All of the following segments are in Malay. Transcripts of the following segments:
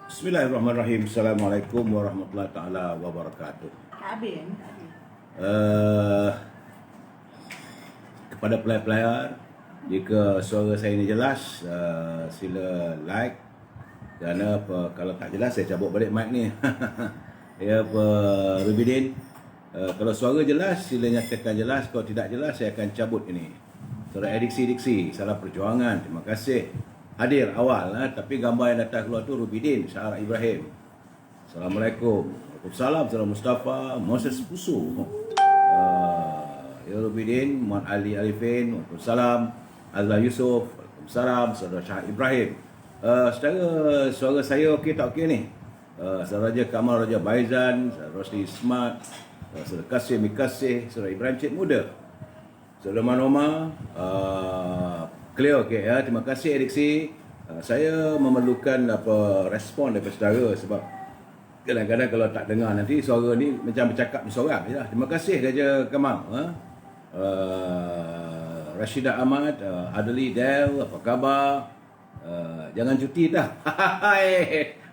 Bismillahirrahmanirrahim. Assalamualaikum warahmatullahi taala wabarakatuh. Kabin. Uh, kepada player-player, jika suara saya ini jelas, sila like. Kerana kalau tak jelas saya cabut balik mic ni. Ya, Rubidin. Kalau suara jelas, sila nyatakan jelas. Kalau tidak jelas, saya akan cabut ini. Suara ediksi-diksi, salah perjuangan. Terima kasih. Hadir awal, tapi gambar yang datang keluar tu Rubidin Syahra Ibrahim. Assalamualaikum. Waalaikumsalam. Salam Mustafa Moses Pusu. Ya Rubidin Muhammad Ali Arifin. Waalaikumsalam. Azla Yusuf. Waalaikumsalam. Saudara Syahra Ibrahim. Secara suara saya okey tak okey ni? Saudara Raja Kamal Raja Baizan, Saudara Rosli Smart, Saudara Kasih Mikasih, Saudara Ibrahim Cik Muda, Saudara Manoma, clear okey ya. Terima kasih ediksi. Saya memerlukan respon daripada saudara sebab kadang-kadang kalau tak dengar nanti suara ni macam bercakap seorang jelah. Terima kasih Raja Kamal. Rashida Ahmad, Adli Del, apa khabar? Jangan cuti dah.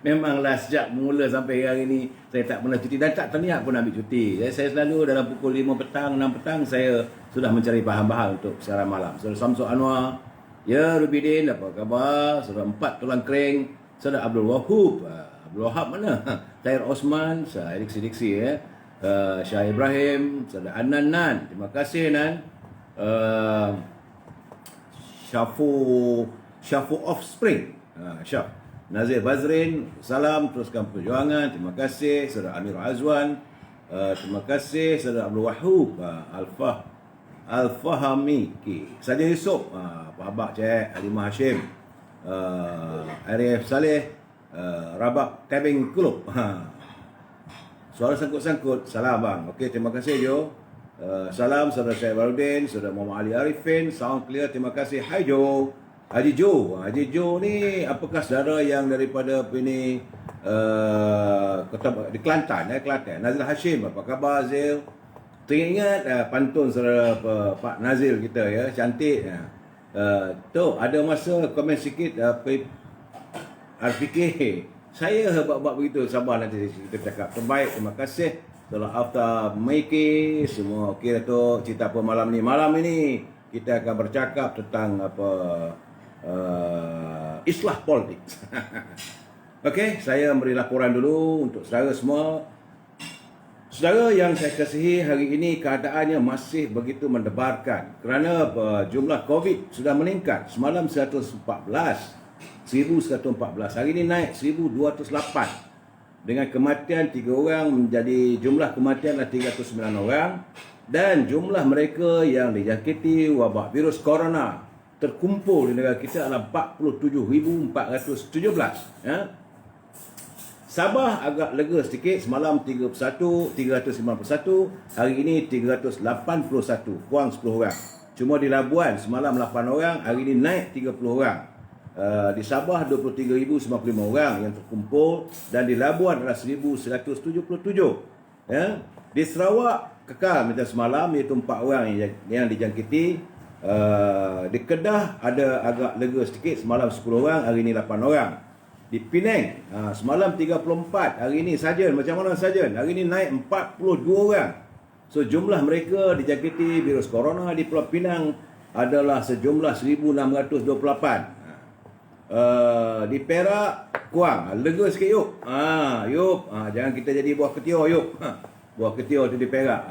Memanglah sejak mula sampai hari ni saya tak pernah cuti dan tak terniat pun ambil cuti. Saya selalu dalam pukul 5 petang, 6 petang saya sudah mencari bahan-bahan untuk siaran malam. Saudara Samsul Anwar, ya Rubidin, apa khabar? Saudara Empat Tulang Kering, Saudara Abdul Wahab mana? Tahir Osman, saya diksi-diksi ya. Syah Ibrahim, Saudara Anan Nan, terima kasih Nan. Syafu Offspring, Syaf Nazir Bazrin, salam, teruskan perjuangan, terima kasih. Saudara Amir Azwan, terima kasih. Saudara Abdul Wahub, Al-Fahami, Sadia Yusof, Pak Habak Cik, Halimah Hashim, Arif Saleh, Rabak Tebing Kulub. Suara sangkut-sangkut, salam bang. Okey, terima kasih Jo. Salam Saudara Syed Barudin, Saudara Muhammad Ali Arifin, sound clear, terima kasih. Hai Jo. Haji Jo ni apakah saudara yang daripada ini kota di Kelantan ya, Kelantan. Nazil Hashim, apa khabar Zil? Teringat pantun saudara Pak Nazil kita ya, cantik ya. Tu ada masa komen sikit RPK. Saya buat begitu, sabar nanti kita cakap. Terbaik, terima kasih. Saudara Afta Maiki, semua okey tu. Cerita apa malam ni? Malam ini kita akan bercakap tentang islah politik. Okey, saya beri laporan dulu untuk saudara semua. Saudara yang saya kasihi, hari ini keadaannya masih begitu mendebarkan kerana jumlah COVID sudah meningkat. Semalam 114, hari ini naik 1208. Dengan kematian 3 orang, menjadi jumlah kematian adalah 309 orang, dan jumlah mereka yang dijangkiti wabak virus corona terkumpul di negara kita adalah 47,417 ya. Sabah agak lega sedikit, semalam 391, hari ini 381, kurang 10 orang. Cuma di Labuan semalam 8 orang, hari ini naik 30 orang. Di Sabah 23,095 orang yang terkumpul, dan di Labuan adalah 1,177 ya. Di Sarawak kekal macam semalam, iaitu 4 orang yang dijangkiti. Di Kedah ada agak lega sedikit, semalam 10 orang, hari ini 8 orang. Di Penang semalam 34, hari ini Sajen, macam mana Sajen? Hari ini naik 42 orang. So jumlah mereka dijangkiti virus corona di Pulau Pinang adalah sejumlah 1,628. Di Perak kurang, lega sikit Yop. Jangan kita jadi buah ketior Yop. Buah ketior tu di Perak.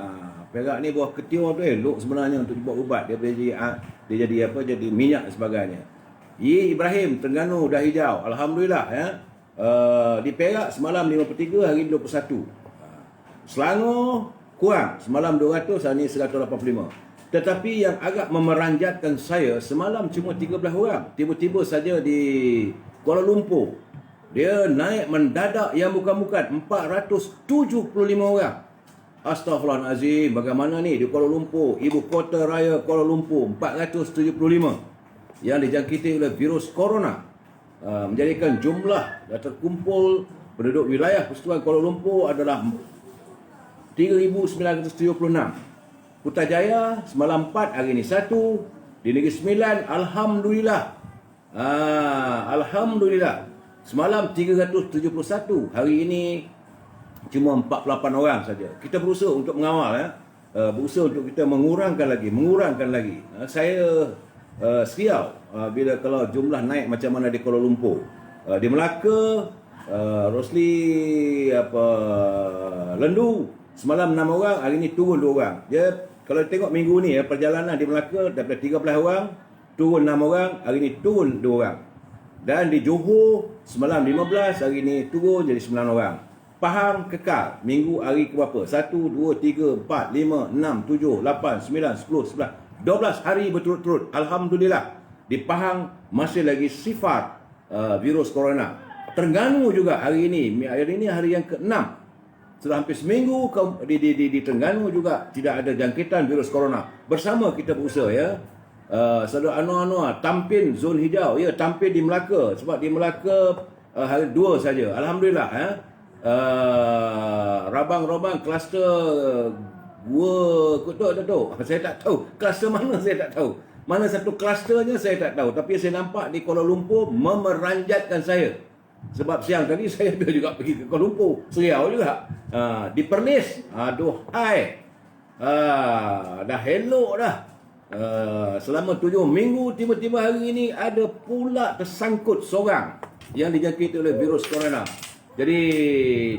Perak ni buah ketior tu elok sebenarnya untuk dibuat ubat. Dia jadi jadi minyak dan sebagainya. Ibrahim Terengganu dah hijau, alhamdulillah ya. Di Perak semalam 53, hari ini 21. Selangor kurang, semalam 200, hari ini 185. Tetapi yang agak memeranjatkan saya, semalam cuma 13 orang. Tiba-tiba saja di Kuala Lumpur dia naik mendadak yang bukan-bukan 475 orang. Astaghfirullahalazim, bagaimana ni di Kuala Lumpur, ibu kota raya Kuala Lumpur, 475 yang dijangkiti oleh virus corona, menjadikan jumlah yang terkumpul penduduk wilayah Persekutuan Kuala Lumpur adalah 3,976. Putrajaya semalam 4, hari ini 1. Di Negeri Sembilan, alhamdulillah. Alhamdulillah. Semalam 371, hari ini cuma 48 orang saja. Kita berusaha untuk mengawal, berusaha untuk kita mengurangkan lagi. Saya seriau bila kalau jumlah naik macam mana di Kuala Lumpur. Di Melaka, Rosli Lendu semalam 6 orang, hari ini turun 2 orang. Kalau tengok minggu ni perjalanan di Melaka daripada 13 orang turun 6 orang, hari ini turun 2 orang. Dan di Johor semalam 15, hari ini turun jadi 9 orang. Pahang kekal minggu hari ke berapa? 1 2 3 4 5 6 7 8 9 10 11 12 hari berturut-turut. Alhamdulillah di Pahang masih lagi sifar virus corona. Terengganu juga hari ini hari yang ke-6. Sudah hampir seminggu di Terengganu juga tidak ada jangkitan virus corona. Bersama kita berusaha saudara Anwar tampil zon hijau, tampil di Melaka, sebab di Melaka hari 2 saja. Alhamdulillah Rabang kluster gua Kutuk Datuk, saya tak tahu kluster mana, saya tak tahu mana satu klusternya, saya tak tahu, tapi saya nampak di Kuala Lumpur memeranjatkan saya. Sebab siang tadi saya juga pergi ke Kuala Lumpur, seriau juga. Di Perlis, aduhai, dah elok dah. Selama 7 minggu, tiba-tiba hari ini ada pula tersangkut seorang yang dijangkiti oleh virus corona. Jadi,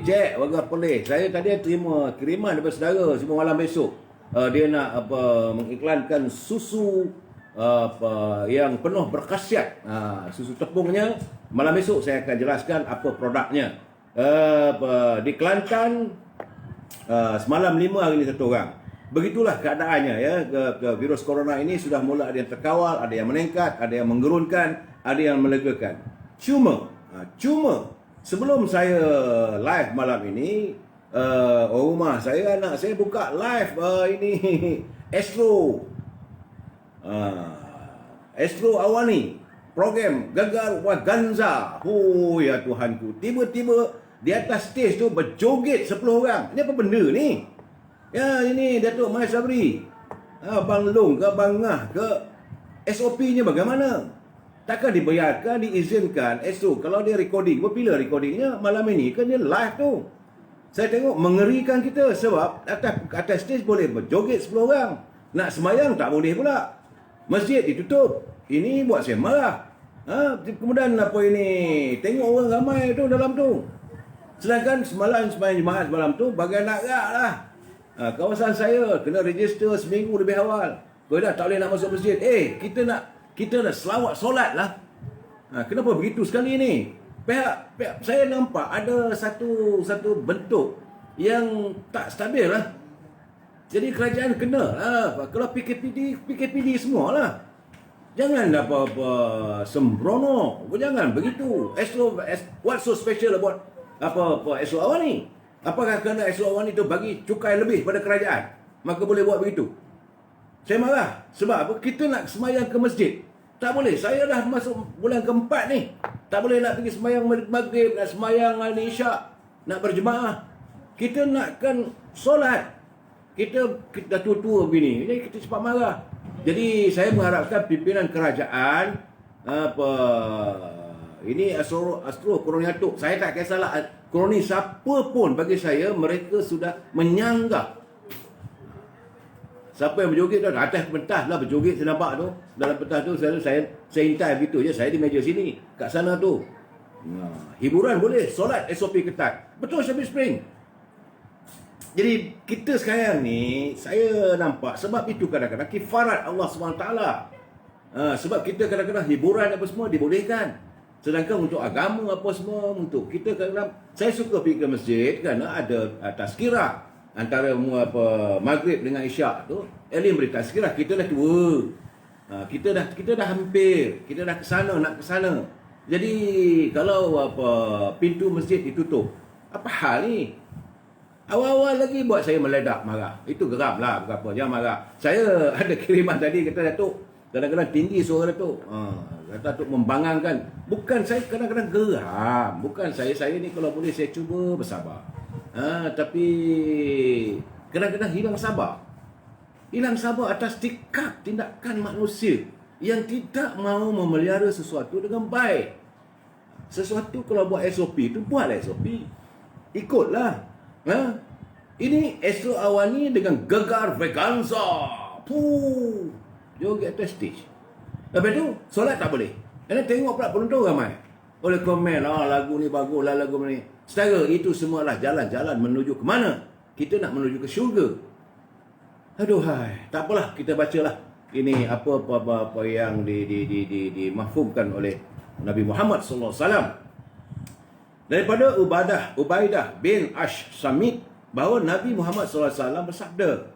Cik, warga Perlis, saya tadi terima kiriman daripada saudara semua malam besok. Dia nak mengiklankan susu yang penuh berkhasiat, susu tepungnya. Malam besok saya akan jelaskan apa produknya. Di Kelantan semalam 5, hari ini 1 orang. Begitulah keadaannya virus corona ini sudah mula ada yang terkawal, ada yang meningkat, ada yang menggerunkan, ada yang melegakan. Cuma sebelum saya live malam ini, rumah saya, anak saya buka live ini Astro Awani, program Gagal Waganza. Oh ya Tuhanku, tiba-tiba di atas stage tu berjoget 10 orang. Ini apa benda ni? Ya, ini Datuk Mahir Sabri, Abang Long ke Abang Ngah ke, SOP-nya bagaimana? Takkan dibayarkan, diizinkan Astro kalau dia recording. Bila recordingnya? Malam ini kan dia live tu. Saya tengok mengerikan kita, sebab atas stage boleh berjoget 10 orang. Nak semayang tak boleh pula. Masjid ditutup. Ini buat saya marah. Kemudian apa ini? Tengok orang ramai tu dalam tu. Sedangkan semalam semayang jemaat semalam tu bagai nak gerak lah. Kawasan saya kena register seminggu lebih awal. Kau dah tak boleh nak masuk masjid. Kita nak selawat solat lah. Kenapa begitu sekali ni? Pihak saya nampak ada satu bentuk yang tak stabil lah. Jadi kerajaan kena lah. Kalau PKPD semualah. Jangan apa-apa sembrono. Jangan begitu. What's so special about apa Astro Awani? Apakah kerana Astro Awani itu bagi cukai lebih pada kerajaan, maka boleh buat begitu? Saya marah. Sebab apa? Kita nak semayang ke masjid, tak boleh. Saya dah masuk bulan ke-4 ni, tak boleh nak pergi semayang maghrib, nak semayang isyak, nak berjemaah. Kita nakkan solat. Kita dah tua-tua begini, jadi kita cepat marah. Jadi saya mengharapkan pimpinan kerajaan ini Astro Koroniatuk, saya tak kisahlah Koroni siapa pun, bagi saya mereka sudah menyanggah. Siapa yang berjoget tu atas pentas lah berjoget, saya nampak tu dalam pentas tu. Saya intai begitu je, saya di meja sini, kat sana tu. Hiburan boleh, solat SOP ketat. Betul Syabir Spring. Jadi kita sekarang ni, saya nampak sebab itu kadang-kadang kifarat Allah SWT. Sebab kita kadang-kadang hiburan apa semua dibolehkan. Sedangkan untuk agama apa semua, untuk kita kadang-kadang, saya suka pergi ke masjid kerana ada tazkirah antara maghrib dengan isyak tu. Elim beri tazkirah, kita dah tua. Kita dah hampir, kita dah ke sana, nak ke sana. Jadi kalau pintu masjid ditutup, apa hal ni? Awal-awal lagi buat saya meledak marah. Itu geram lah, berapa, jangan marah. Saya ada kiriman tadi, kata Datuk, kadang-kadang tinggi suara Datuk. Kata Datuk membangangkan. Bukan, saya kadang-kadang geram. Bukan saya ni kalau boleh saya cuba bersabar. Tapi kadang-kadang hilang sabar. Hilang sabar atas tikap tindakan manusia yang tidak mahu memelihara sesuatu dengan baik. Sesuatu kalau buat SOP tu, buatlah SOP. Ikutlah. Ini Astro Awani dengan gegar Veganza. Joget atas stage. Lepas tu, solat tak boleh. Kerana tengok pula penonton ramai. Oleh komen, lagu ni bagus lah, lagu ni. Setara itu semualah jalan-jalan menuju ke mana? Kita nak menuju ke syurga. Aduhai, tak apalah, kita bacalah. Ini apa yang dimafhumkan oleh Nabi Muhammad SAW. Daripada Ubaidah bin Ash-Samit, bahawa Nabi Muhammad SAW bersabda,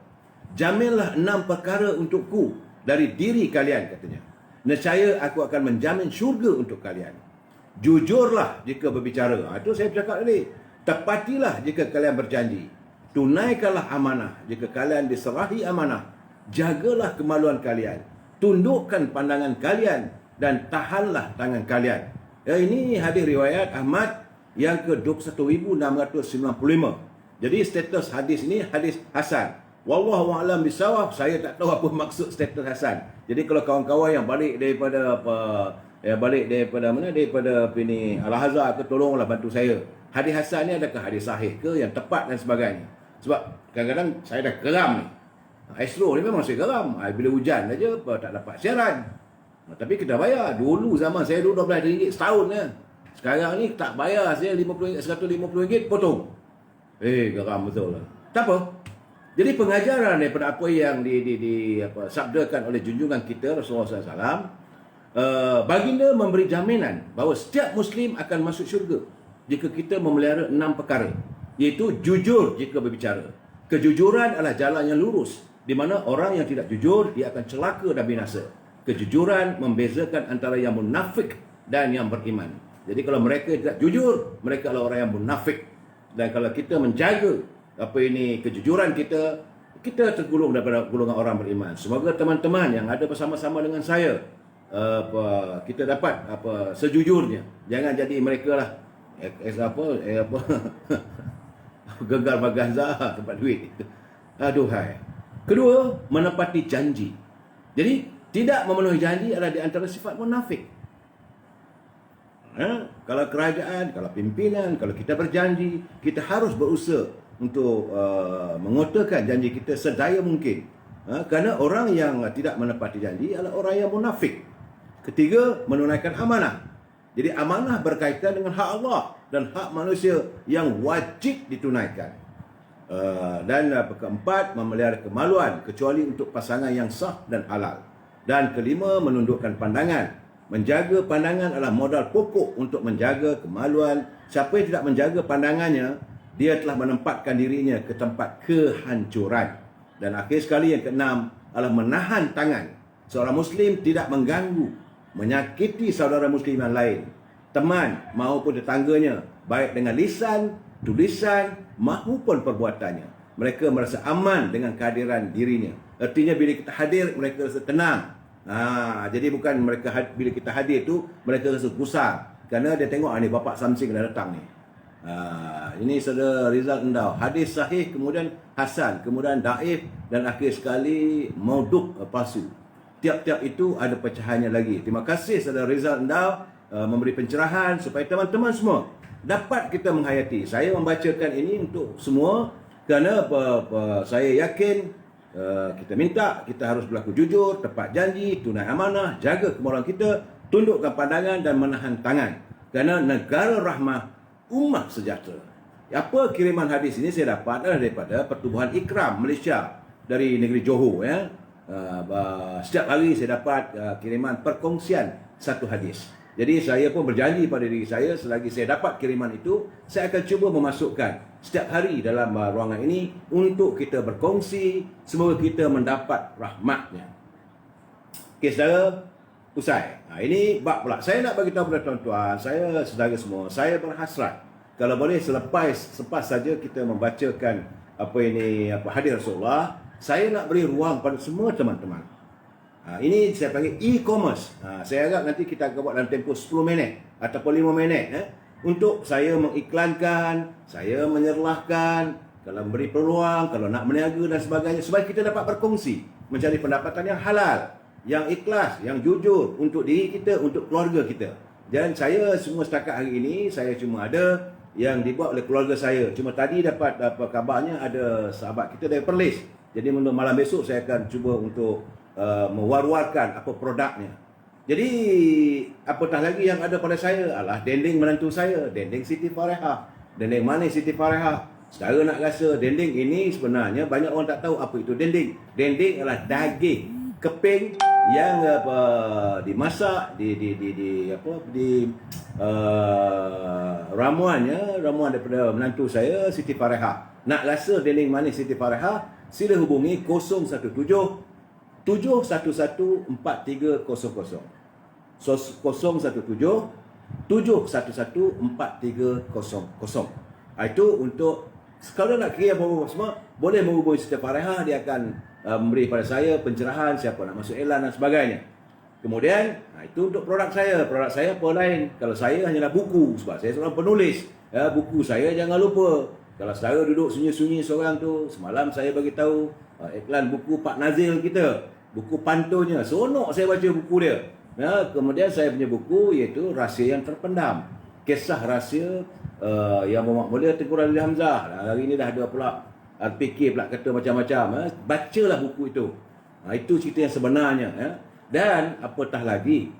jaminlah 6 perkara untukku dari diri kalian, katanya. Nescaya aku akan menjamin syurga untuk kalian. Jujurlah jika berbicara. Itu saya bercakap tadi. Tepatilah jika kalian berjanji. Tunaikanlah amanah jika kalian diserahi amanah. Jagalah kemaluan kalian. Tundukkan pandangan kalian dan tahanlah tangan kalian. Ini hadis riwayat Ahmad yang ke-21695. Jadi status hadis ini hadis hasan. Wallahu a'lam bisawab. Saya tak tahu apa maksud status hasan. Jadi kalau kawan-kawan yang balik daripada daripada Al-Azhar ke, tolonglah bantu saya. Hadis hasan ni adakah hadis sahih ke, yang tepat dan sebagainya. Sebab kadang-kadang saya dah geram ni. Astro ni memang saya geram. Bila hujan saja tak dapat siaran. Tapi kita bayar. Dulu zaman saya dulu RM12 setahun ya. Sekarang ni tak bayar, saya RM50, RM150 potong. Geram betul lah. Tak apa. Jadi pengajaran daripada apa yang sabdakan oleh junjungan kita Rasulullah SAW, baginda memberi jaminan bahawa setiap Muslim akan masuk syurga jika kita memelihara 6 perkara, iaitu jujur jika berbicara. Kejujuran adalah jalan yang lurus, di mana orang yang tidak jujur dia akan celaka dan binasa. Kejujuran membezakan antara yang munafik dan yang beriman. Jadi kalau mereka tidak jujur, mereka adalah orang yang munafik. Dan kalau kita menjaga kejujuran kita tergolong daripada golongan orang beriman. Semoga teman-teman yang ada bersama-sama dengan saya, kita dapat sejujurnya. Jangan jadi mereka lah gegar Veganza tempat duit. Aduhai. Kedua, menepati janji. Jadi tidak memenuhi janji adalah di antara sifat munafik. Kalau kerajaan, kalau pimpinan, kalau kita berjanji, kita harus berusaha untuk mengotakan janji kita sedaya mungkin. Kerana orang yang tidak menepati janji adalah orang yang munafik. Ketiga, menunaikan amanah. Jadi amanah berkaitan dengan hak Allah dan hak manusia yang wajib ditunaikan. Dan keempat, memelihara kemaluan kecuali untuk pasangan yang sah dan halal. Dan kelima, menundukkan pandangan. Menjaga pandangan adalah modal pokok untuk menjaga kemaluan. Siapa yang tidak menjaga pandangannya, dia telah menempatkan dirinya ke tempat kehancuran. Dan akhir sekali yang keenam adalah menahan tangan. Seorang Muslim tidak mengganggu, menyakiti saudara Muslim yang lain, teman maupun tetangganya, baik dengan lisan, tulisan maupun perbuatannya. Mereka merasa aman dengan kehadiran dirinya. Artinya bila kita hadir, mereka rasa tenang. Jadi bukan mereka bila kita hadir tu mereka rasa gusar kerana dia tengok ni bapak Samsing dah datang ni. Ini saudara Rizal Endau. Hadis sahih, kemudian hasan, kemudian daif, dan akhir sekali mauduk, palsu. Tiap-tiap itu ada pecahannya lagi. Terima kasih saudara Rizal Endau memberi pencerahan supaya teman-teman semua dapat kita menghayati. Saya membacakan ini untuk semua kerana saya yakin kita minta kita harus berlaku jujur, tepat janji, tunai amanah, jaga kemaluan kita, tundukkan pandangan dan menahan tangan. Kerana negara rahmah, ummah sejahtera. Apa kiriman hadis ini saya dapat adalah daripada Pertubuhan Ikram Malaysia dari negeri Johor ya. Setiap hari saya dapat kiriman perkongsian satu hadis. Jadi saya pun berjanji pada diri saya, selagi saya dapat kiriman itu, saya akan cuba memasukkan setiap hari dalam ruangan ini untuk kita berkongsi. Semoga kita mendapat rahmatnya. Okey saudara, usai. Ini bab pula. Saya nak bagi tahu kepada tuan-tuan, saya saudara semua, saya berhasrat kalau boleh selepas saja kita membacakan hadis Rasulullah, saya nak beri ruang pada semua teman-teman. Ini saya panggil e-commerce. Saya harap nanti kita akan buat dalam tempoh 10 minit ataupun 5 minit untuk saya mengiklankan, saya menyerlahkan, kalau memberi peluang, kalau nak meniaga dan sebagainya, supaya kita dapat berkongsi, mencari pendapatan yang halal, yang ikhlas, yang jujur untuk diri kita, untuk keluarga kita. Dan saya semua setakat hari ini, saya cuma ada yang dibuat oleh keluarga saya. Cuma tadi dapat kabarnya ada sahabat kita dari Perlis. Jadi malam besok saya akan cuba untuk mewar-warkan apa produknya. Jadi apatah lagi yang ada pada saya adalah dendeng menantu saya, dendeng Siti Farehah, dendeng manis Siti Farehah. Saudara nak rasa dendeng ini sebenarnya banyak orang tak tahu apa itu dendeng. Dendeng adalah daging keping yang dimasak di ramuan daripada menantu saya Siti Farehah. Nak rasa dendeng manis Siti Farehah, sila hubungi 017 711 4300. 017 711 4300. Itu untuk kalau nak kira apa-apa semua, boleh menghubungi Siti Farehah, dia akan memberi pada saya pencerahan siapa nak masuk iklan dan sebagainya. Kemudian, itu untuk produk saya. Produk saya apa lain? Kalau saya hanyalah buku, sebab saya seorang penulis. Buku saya jangan lupa. Kalau saudara duduk sunyi-sunyi seorang tu, semalam saya bagi tahu iklan buku Pak Nazil kita, buku pantunnya. Seronok saya baca buku dia. Kemudian saya punya buku iaitu Rahsia yang Terpendam. Kisah rahsia yang bermak mulia Tengku Razili Hamzah. Hari ini dah ada pula fikir pula kata macam-macam. Bacalah buku itu. Itu cerita yang sebenarnya. Dan apatah lagi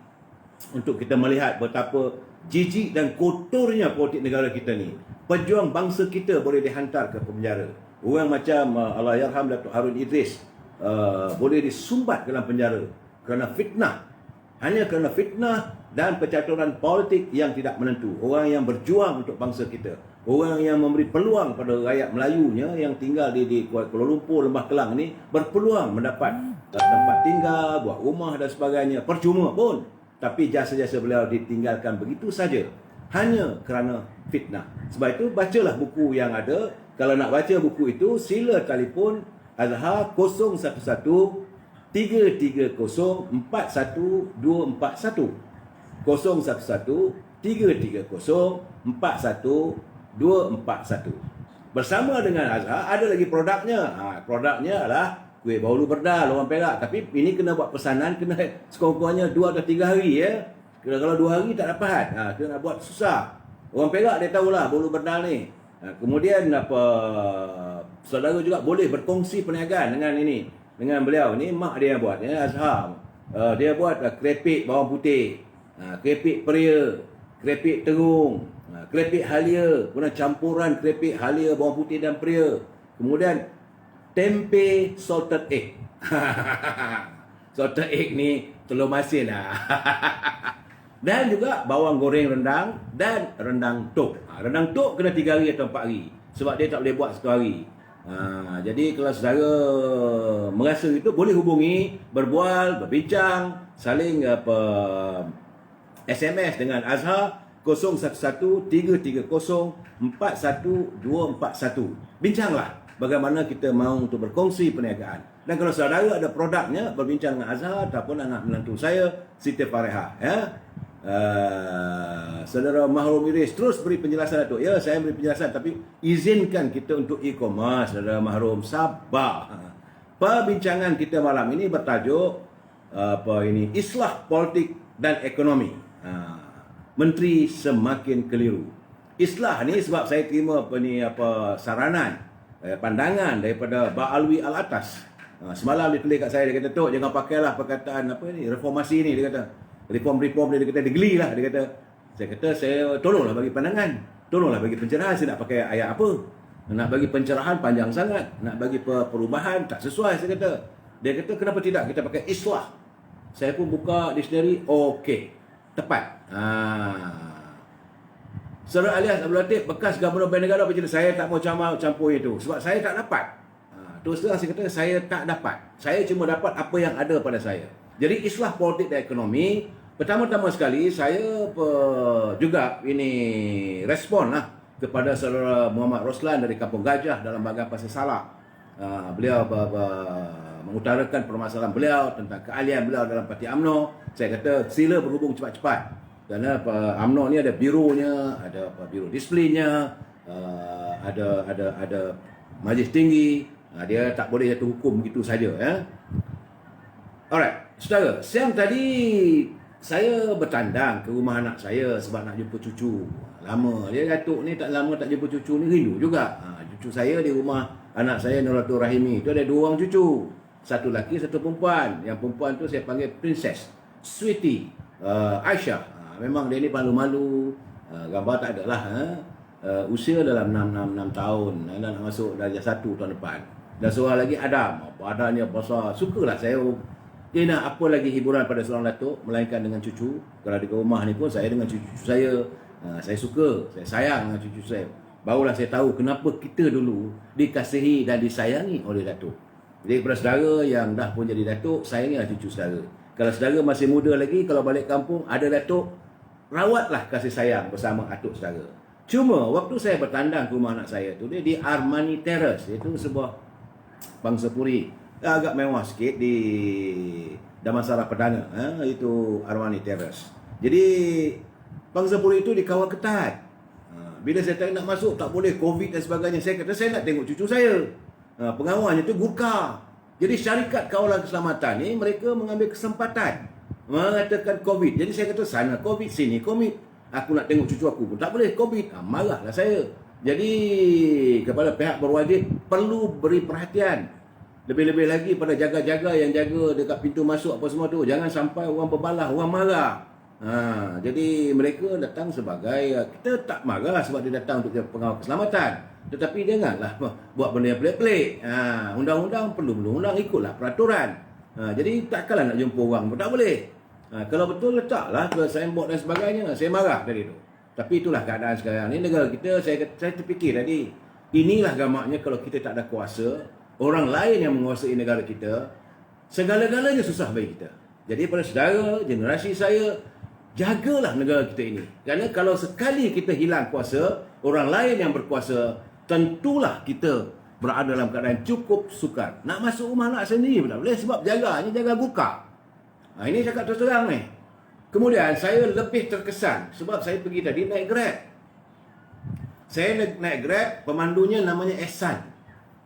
untuk kita melihat betapa jijik dan kotornya politik negara kita ni. Pejuang bangsa kita boleh dihantar ke penjara. Orang macam Allahyarham Datuk Harun Idris boleh disumbat dalam penjara kerana fitnah. Hanya kerana fitnah dan percaturan politik yang tidak menentu. Orang yang berjuang untuk bangsa kita. Orang yang memberi peluang pada rakyat Melayunya yang tinggal di Kuala Lumpur, Lembah Kelang ni berpeluang mendapat tempat tinggal, buat rumah dan sebagainya. Percuma pun. Tapi jasa-jasa beliau ditinggalkan begitu saja. Hanya kerana fitnah. Sebab itu bacalah buku yang ada. Kalau nak baca buku itu, sila telefon Azhar 011 330 41241. 011 330 41241. Bersama dengan Azhar ada lagi produknya. Produknya adalah kuih bahulu berdal orang Perak. Tapi ini kena buat pesanan, kena sekurang-kurangnya 2 atau 3 hari ya. Kalau 2 hari tak dapat. Kena nak buat susah. Orang Perak dia tahulah bahulu berdal ni. Kemudian saudara juga boleh berkongsi perniagaan dengan ini, dengan beliau. Ni mak dia yang buat ya, Azhar. Dia buat kerepek bawang putih, kerepek peria, kerepek terung, kerepek halia, kemudian campuran kerepek halia, bawang putih dan peria. Kemudian tempe salted egg. Salted egg ni telur masin lah. Dan juga bawang goreng rendang dan rendang tok. Rendang tok kena 3 hari atau 4 hari. Sebab dia tak boleh buat 1 hari. Jadi kalau saudara merasa itu, boleh hubungi, berbual, berbincang, saling SMS dengan Azhar 011 330 41241. Bincanglah bagaimana kita mahu untuk berkongsi perniagaan. Dan kalau saudara ada produknya, berbincang dengan Azhar ataupun anak menantu saya Siti Farehah ya. Saudara Mahrum Idris terus beri penjelasan Datuk. Ya, saya beri penjelasan, tapi izinkan kita untuk e-commerce. Saudara Mahrum, sabar. Perbincangan kita malam ini bertajuk Islah Politik dan Ekonomi. Menteri semakin keliru. Islah ni sebab saya terima saranan, pandangan daripada Pak Alwi Al-Atas. Semalam dia tulis kat saya, dia kata, "Tok, jangan pakailah perkataan reformasi ni," dia kata. Reform dia kata, dia gelilah, dia kata. Saya kata, saya tolonglah bagi pandangan, tolonglah bagi pencerahan. Saya nak pakai ayat apa? Nak bagi pencerahan panjang sangat, nak bagi perubahan tak sesuai, saya kata. Dia kata, kenapa tidak kita pakai islah? Saya pun buka dictionary, okey, tepat. Saudara Alias Abdul Latif, bekas Gubernur Bank Negara bercerita, saya tak mau campur itu sebab saya tak dapat. Terus terang saya kata, saya tak dapat. Saya cuma dapat apa yang ada pada saya. Jadi islah politik dan ekonomi, pertama-tama sekali saya juga respon lah kepada saudara Muhammad Roslan dari Kampung Gajah dalam bahagian Pasir Salak. Beliau mengutarakan permasalahan beliau tentang keahlian beliau dalam parti UMNO. Saya kata sila berhubung cepat-cepat, kerana UMNO ni ada bironya, ada biro disiplinnya, ada majlis tinggi. Dia tak boleh jatuh hukum begitu saja ya. Alright, saudara, siang tadi saya bertandang ke rumah anak saya sebab nak jumpa cucu. Lama dia Datuk ni tak lama tak jumpa cucu ni, rindu juga. Cucu saya di rumah anak saya Nuratul Rahimi tu ada 2 orang cucu. Satu lelaki, satu perempuan. Yang perempuan tu saya panggil Princess Sweetie Aisyah. Memang dia ni malu-malu. Gambar tak ada lah. Usia dalam 6 tahun. Nak masuk darjah 1 tahun depan. Dan seorang lagi Adam. Badannya besar. Sukalah saya. Dia nak apa lagi hiburan pada seorang datuk melainkan dengan cucu. Kalau di rumah ni pun saya dengan cucu saya. Saya suka, saya sayang dengan cucu saya. Barulah saya tahu kenapa kita dulu dikasihi dan disayangi oleh datuk. Jadi kepada saudara yang dah pun jadi datuk, sayangilah cucu saudara. Kalau saudara masih muda lagi, kalau balik kampung ada datuk, rawatlah kasih sayang bersama atuk saudara. Cuma waktu saya bertandang ke rumah anak saya tu, dia di Armani Terrace, itu sebuah bangsa puri agak mewah sikit di Damansara Perdana, itu Armani Terrace. Jadi bangsa puri itu dikawal ketat. Bila saya nak masuk tak boleh, COVID dan sebagainya. Saya kata saya nak tengok cucu saya. Pengawalnya tu Gurkha. Jadi syarikat kawalan keselamatan ni mereka mengambil kesempatan mengatakan COVID. Jadi saya kata sana COVID, sini COVID. Aku nak tengok cucu aku pun tak boleh COVID. Marahlah saya. Jadi kepada pihak berwajib perlu beri perhatian. Lebih-lebih lagi pada jaga-jaga yang jaga dekat pintu masuk apa semua tu. Jangan sampai orang berbalah, orang marah. Jadi mereka datang sebagai, kita tak marah sebab dia datang untuk pengawal keselamatan, tetapi janganlah buat benda yang pelik-pelik. Undang-undang perlu undang, ikutlah peraturan. Jadi takkanlah nak jumpa orang pun tak boleh. Kalau betul letaklah ke signboard dan sebagainya. Saya marah dari itu. Tapi itulah keadaan sekarang ni negara kita. Saya terfikir tadi, inilah gamaknya kalau kita tak ada kuasa, orang lain yang menguasai negara kita, segala-galanya susah bagi kita. Jadi pada saudara, generasi saya, jagalah negara kita ini. Kerana kalau sekali kita hilang kuasa, orang lain yang berkuasa, tentulah kita berada dalam keadaan cukup sukar. Nak masuk rumah anak sendiri pun tak boleh sebab jaga Gurkha. Ini cakap terus terang ni. Kemudian saya lebih terkesan sebab saya pergi tadi naik Grab. Saya naik Grab, pemandunya namanya Ehsan.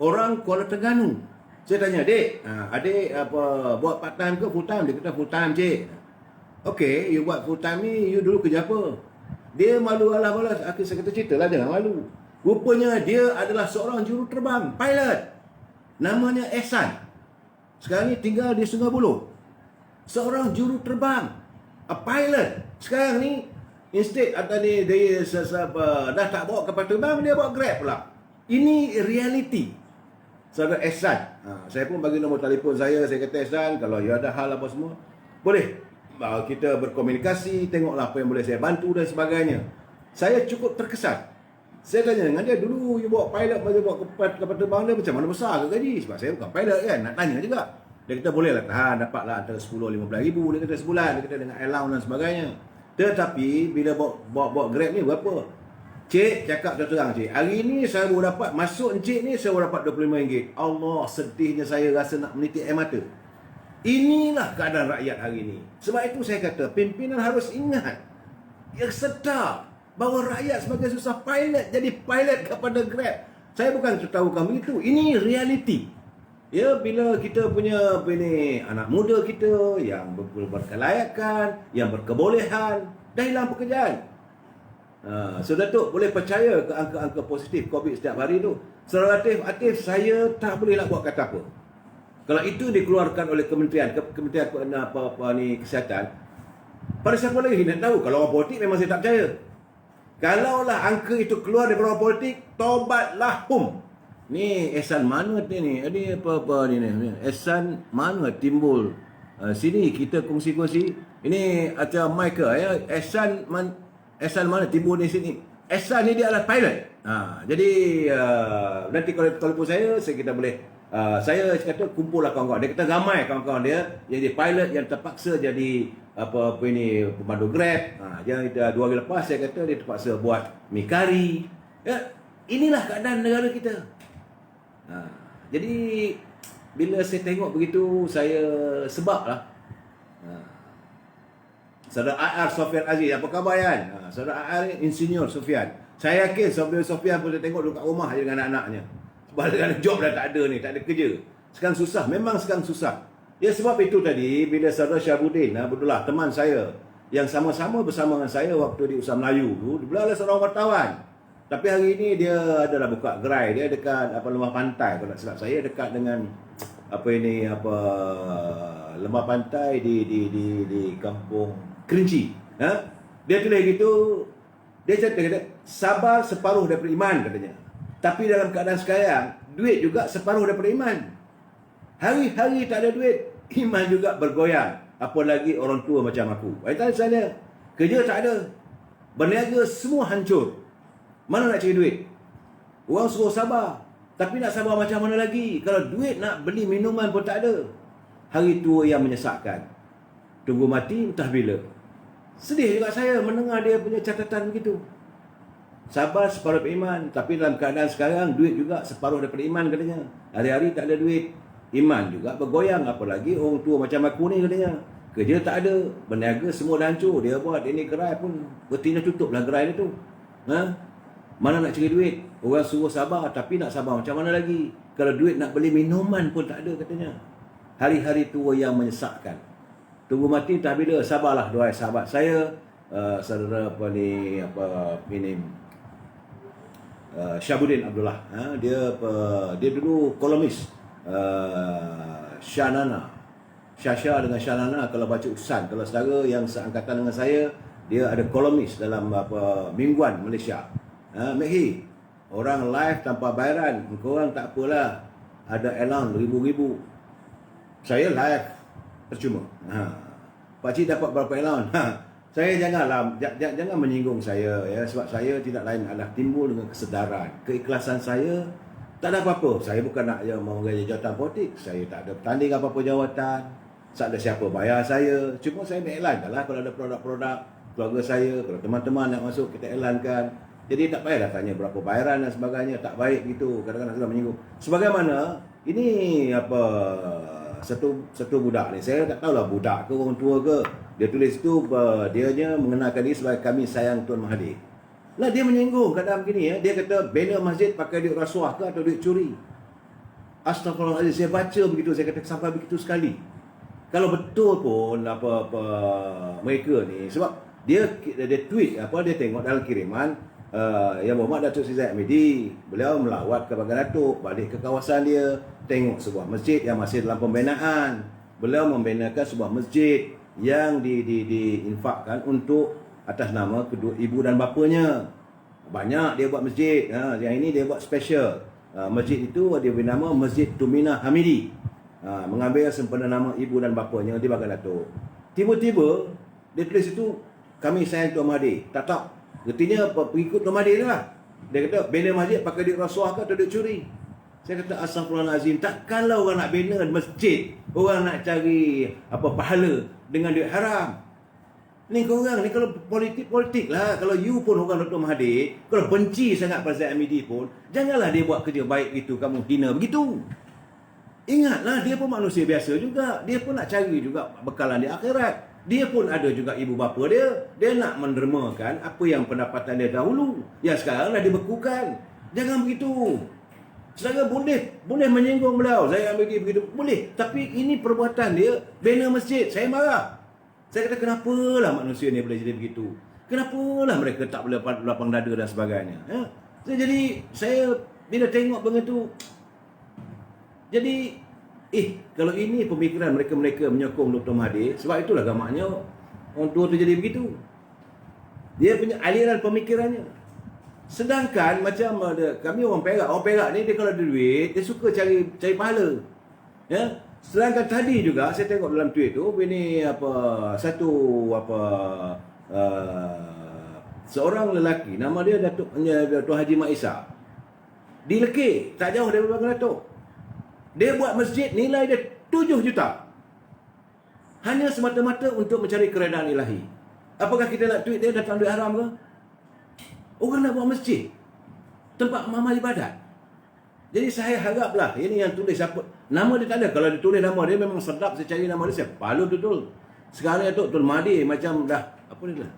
Orang Kuala Terengganu. Saya tanya, "Dek, adik apa buat part time ke full time?" Dia kata full time, cik. "Okey, you buat full time ni, you dulu kerja apa?" Dia malu alah-alah. Akhirnya saya kata, "Ceritalah, jangan malu." Rupanya dia adalah seorang juruterbang, pilot. Namanya Ehsan. Sekarang ni tinggal di Sungai Buloh. Seorang juruterbang, pilot. Sekarang ni instead tadi dia dah tak bawa kapal terbang, dia bawa Grab pula. Ini reality. Saudara Ehsan, saya pun bagi nombor telefon saya kata, "Ehsan, kalau you ada hal apa semua, boleh kita berkomunikasi, tengoklah apa yang boleh saya bantu dan sebagainya." Saya cukup terkesan. Saya tanya dengan dia, "Dulu you bawa pilot, bagi bawa kapal terbang dia, macam mana besar ke gaji?" Sebab saya bukan pilot kan, nak tanya juga. Dia kata, "Bolehlah tahan, dapatlah antara 10-15 ribu," dia kata sebulan, dia kata dengan allowance dan sebagainya. Tetapi bila bawa Grab ni berapa? "Cik, cakap terang cik, hari ni saya baru dapat, masuk encik ni saya baru dapat RM25. Allah, sedihnya saya rasa nak menitik air mata. Inilah keadaan rakyat hari ini. Sebab itu saya kata, pimpinan harus ingat, ya sedar bahawa rakyat sebagai susah pilot, jadi pilot kepada Grab. Saya bukan tertahukan begitu. Ini realiti. Ya, bila kita punya anak muda kita yang berkelayakan, yang berkebolehan, dah hilang pekerjaan. So Datuk boleh percaya ke angka-angka positif COVID setiap hari tu? Saudara Atif, saya tak boleh nak buat kata apa. Kalau itu dikeluarkan oleh Kementerian Kesihatan, pada siapa lagi nak tahu? Kalau orang politik memang saya tak percaya. Kalaulah angka itu keluar dari orang politik, taubatlah hum. Ni Ehsan mana ni? Ini apa ni? Ehsan mana timbul? Sini kita kongsi-kongsi. Ini acara Michael ya. Ehsan mana timbul di sini? Ehsan ni dia adalah pilot. Jadi nanti kalau telefon saya kita boleh saya kata kumpullah kawan-kawan. Dia kata ramai kawan-kawan dia jadi pilot yang terpaksa jadi pemandu Grab. Yang 2 hari lepas saya kata dia terpaksa buat mikari. Ya, inilah keadaan negara kita. Jadi bila saya tengok begitu, saya sebablah. Saudara AR Sofian Aziz, apa khabar kan? Saudara AR Insinyur Sofian. Saya yakin Saudara Sofian pun tengok dekat rumah dengan anak-anaknya. Sebab dengan job dah tak ada ni, tak ada kerja. Sekarang susah, memang sekarang susah. Ya sebab itu tadi bila saudara Syabuddin Abdullah, teman saya yang sama-sama bersama dengan saya waktu di Usaha Melayu tu, dia adalah seorang wartawan. Tapi hari ini dia adalah buka gerai, dia dekat lembah pantai, kalau tak silap saya, dekat dengan lembah pantai di kampung Kerinci. Dia tulis gitu, dia kata sabar separuh daripada iman katanya. Tapi dalam keadaan sekarang, duit juga separuh daripada iman. Hari-hari tak ada duit, iman juga bergoyang. Apalagi orang tua macam aku. Tanya saya, kerja tak ada, berniaga semua hancur. Mana nak cari duit? Orang suruh sabar, tapi nak sabar macam mana lagi? Kalau duit nak beli minuman pun tak ada. Hari tua yang menyesakkan. Tunggu mati entah bila. Sedih juga saya mendengar dia punya catatan begitu. Sabar separuh iman, tapi dalam keadaan sekarang duit juga separuh daripada iman katanya. Hari-hari tak ada duit, iman juga bergoyang. Apalagi orang tua macam aku ni katanya. Kerja tak ada, berniaga semua dah hancur. Dia buat ini gerai pun bertindak tutup lah gerai dia tu. Mana nak cari duit? Orang suruh sabar, tapi nak sabar macam mana lagi? Kalau duit nak beli minuman pun tak ada katanya. Hari-hari tua yang menyesakkan. Tunggu mati tak bila, sabarlah doa sahabat saya, saudara Syabuddin Abdullah. Dia dulu kolumnis Syasha dengan Shanana kalau baca urusan. Kalau saudara yang seangkatan dengan saya, dia ada kolumnis dalam mingguan Malaysia. Mekhi, orang live tanpa bayaran, korang tak apalah, ada elan ribu-ribu. Saya live percuma. Pakcik dapat berapa elan? Saya jangan menyinggung saya ya, sebab saya tidak lain adalah timbul dengan kesedaran, keikhlasan saya. Tak ada apa-apa. Saya bukan nak mau gaya jawatan politik. Saya tak ada bertanding apa-apa jawatan. Tak ada siapa bayar saya. Cuma saya nak elan lah kalau ada produk-produk keluarga saya, kalau teman-teman nak masuk kita elankan. Jadi tak payahlah tanya berapa bayaran dan sebagainya. Tak baik gitu. Kadang-kadang sudah menyinggung. Sebagaimana ini satu budak ni, saya tak tahulah budak ke orang tua ke. Dia tulis tu dianya mengenalkan diri sebagai kami sayang Tuan Mahathir. Lah dia menyinggung keadaan begini ya. Dia kata bina masjid pakai duit rasuah ke atau duit curi. Astagfirullahaladzim, saya baca begitu, saya kata sampai begitu sekali. Kalau betul pun mereka ni, sebab dia tweet dia tengok dalam kiriman Yang Berhormat Datuk Seri Zahid Hamidi, beliau melawat ke Bagan Datuk, balik ke kawasan dia, tengok sebuah masjid yang masih dalam pembinaan. Beliau membinakan sebuah masjid yang diinfakkan untuk atas nama kedua ibu dan bapanya. Banyak dia buat masjid. Yang ini dia buat special. Masjid itu dia beri nama Masjid Tumina Hamidi. Mengambil sempena nama ibu dan bapanya di Bagan Datuk. Tiba-tiba dia tulis itu kami sayang Tuan Mahathir. Tak tahu. Artinya pengikut Tuan Mahathir lah. Dia kata bina masjid pakai duit rasuah ke atau duit curi. Saya kata astagfirullahalazim, takkanlah orang nak bina masjid, orang nak cari pahala dengan duit haram. Ni korang ni kalau politik lah. Kalau you pun orang Dr. Mahathir, kalau benci sangat pada Zahid Hamidi pun, janganlah dia buat kerja baik itu, kamu hina begitu. Ingatlah dia pun manusia biasa juga. Dia pun nak cari juga bekalan di akhirat. Dia pun ada juga ibu bapa dia. Dia nak mendermakan apa yang pendapatan dia dahulu, yang sekarang dah dibekukan. Jangan begitu. Saudara boleh menyinggung beliau, Zahid Hamidi begitu, boleh. Tapi ini perbuatan dia, bina masjid. Saya marah. Saya kata kenapalah manusia ni boleh jadi begitu? Kenapalah mereka tak boleh lapang dada dan sebagainya? Jadi saya bila tengok begitu, jadi kalau ini pemikiran mereka menyokong Dr. Mahathir, sebab itulah gamaknya orang tua tu jadi begitu. Dia punya aliran pemikirannya. Sedangkan macam kami orang Perak ni, dia kalau ada duit, dia suka cari pahala. Ya. Sedangkan tadi juga saya tengok dalam tweet tu, ini seorang lelaki, nama dia Tuan Haji Mak Isa, di Lekir, tak jauh dari Bagan Datuk. Dia buat masjid, nilai dia 7 juta. Hanya semata-mata untuk mencari keredaan ilahi. Apakah kita nak tweet dia datang duit haram ke? Orang nak buat masjid, tempat amal ibadat. Jadi saya haraplah, ini yang tulis apa, nama dia tak ada. Kalau dia tulis nama dia memang sedap, saya cari nama dia, saya palu betul. Sekarang ni Tuan Mahathir macam dah, apa dia lah.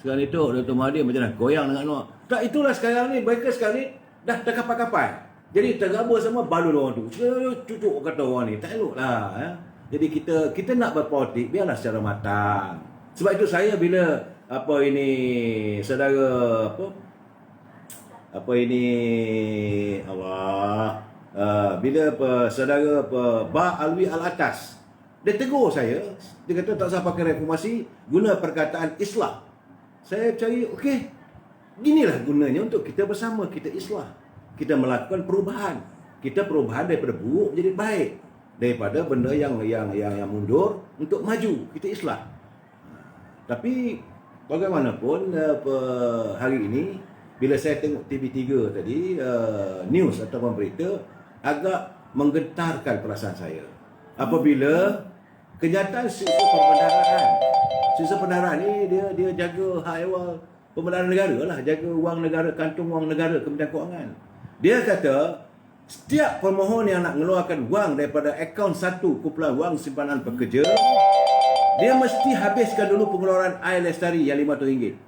Sekarang ni Tuan Mahathir macam dah goyang dengan luar. Tak, itulah sekarang ni, mereka sekarang ni dah terkapai-kapai. Jadi tergabung sama balun orang tu. Cucuk kata orang ni, tak elok lah. Jadi kita nak berpolitik biarlah secara matang. Sebab itu saya bila saudara saudara Ba Alwi Al-Atas, dia tegur saya, dia kata tak usah pakai reformasi, guna perkataan islah. Saya cari, okey, ginilah gunanya untuk kita bersama, kita islah, kita melakukan perubahan, kita perubahan daripada buruk menjadi baik, daripada benda yang mundur untuk maju, kita islah. Tapi bagaimanapun hari ini bila saya tengok TV3 tadi, news ataupun berita, agak menggetarkan perasaan saya apabila kenyataan sisa perbendaharaan ni dia jaga hak ehwal pembendaharaan negara lah, jaga wang negara, kantung wang negara, Kementerian Kewangan. Dia kata setiap pemohon yang nak mengeluarkan wang daripada akaun satu kumpulan wang simpanan pekerja, dia mesti habiskan dulu pengeluaran air lestari yang RM500.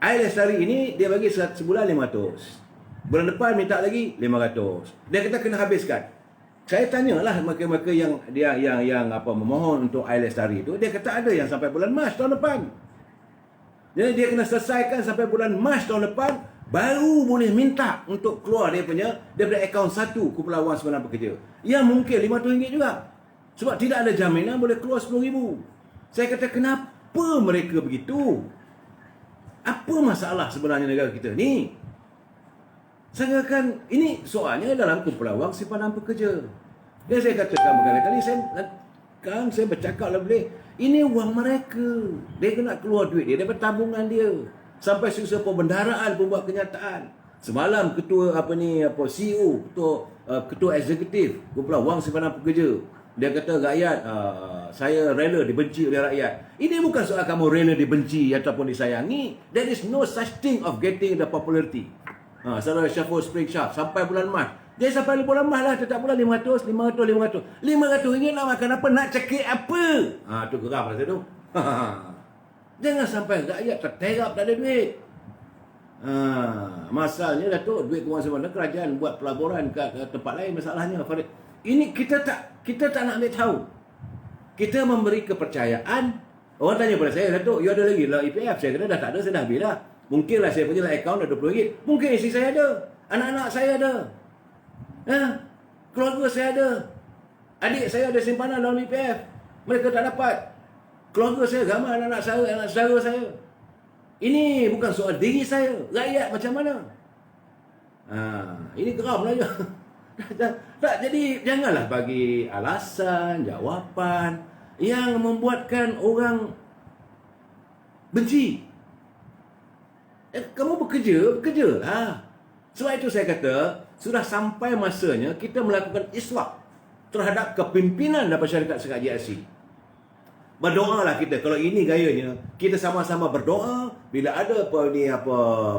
Air lestari ini dia bagi sebulan 500. Bulan depan minta lagi 500. Dia kata kena habiskan. Saya tanyalah mereka-mereka yang memohon untuk air lestari itu, dia kata ada yang sampai bulan Mac tahun depan. Jadi dia kena selesaikan sampai bulan Mac tahun depan, baru boleh minta untuk keluar daripada akaun satu kumpulan wang simpanan pekerja. Yang mungkin RM500 juga. Sebab tidak ada jaminan boleh keluar RM10,000. Saya kata kenapa mereka begitu? Apa masalah sebenarnya negara kita ni? Saya katakan ini soalnya dalam kumpulan wang simpanan pekerja. Dan saya katakan berkali-kali, saya bercakap lebih, ini wang mereka. Dia kena keluar duit dia daripada tabungan dia. Sampai sisa pembendaharaan pun buat kenyataan. Semalam ketua CEO, ketua eksekutif kumpulan wang simpanan pekerja, dia kata rakyat, saya rela dibenci oleh rakyat. Ini bukan soal kamu rela dibenci ataupun disayangi. There is no such thing of getting the popularity. Saudara Syaful Spring Shah sampai bulan Mac. Dia sampai bulan Mac lah, tetap bulan 500. RM500 nak makan apa? Nak cekik apa? Tu geram rasa tu. Jangan sampai rakyat terterap tak ada duit. Masalahnya Datuk, duit kewangan simpanan kerajaan buat pelaburan ke tempat lain masalahnya. Ini kita tak nak ambil tahu. Kita memberi kepercayaan. Orang tanya pada saya, Datuk, you ada lagi lah EPF? Saya kata dah tak ada, saya dah habis dah. Mungkinlah saya punya akaun dah RM20. Mungkin isteri saya ada, anak-anak saya ada, keluarga saya ada, adik saya ada simpanan dalam EPF. Mereka tak dapat. Keluarga saya ramai, anak-anak saya, anak saudara saya. Ini bukan soal diri saya, rakyat macam mana? Ini geram lah. Tak, jadi janganlah bagi alasan, jawapan yang membuatkan orang benci. Kamu bekerjalah. Sebab itu saya kata, sudah sampai masanya kita melakukan islah terhadap kepimpinan daripada syarikat sekat GRC. Berdoalah kita. Kalau ini gayanya, kita sama-sama berdoa bila ada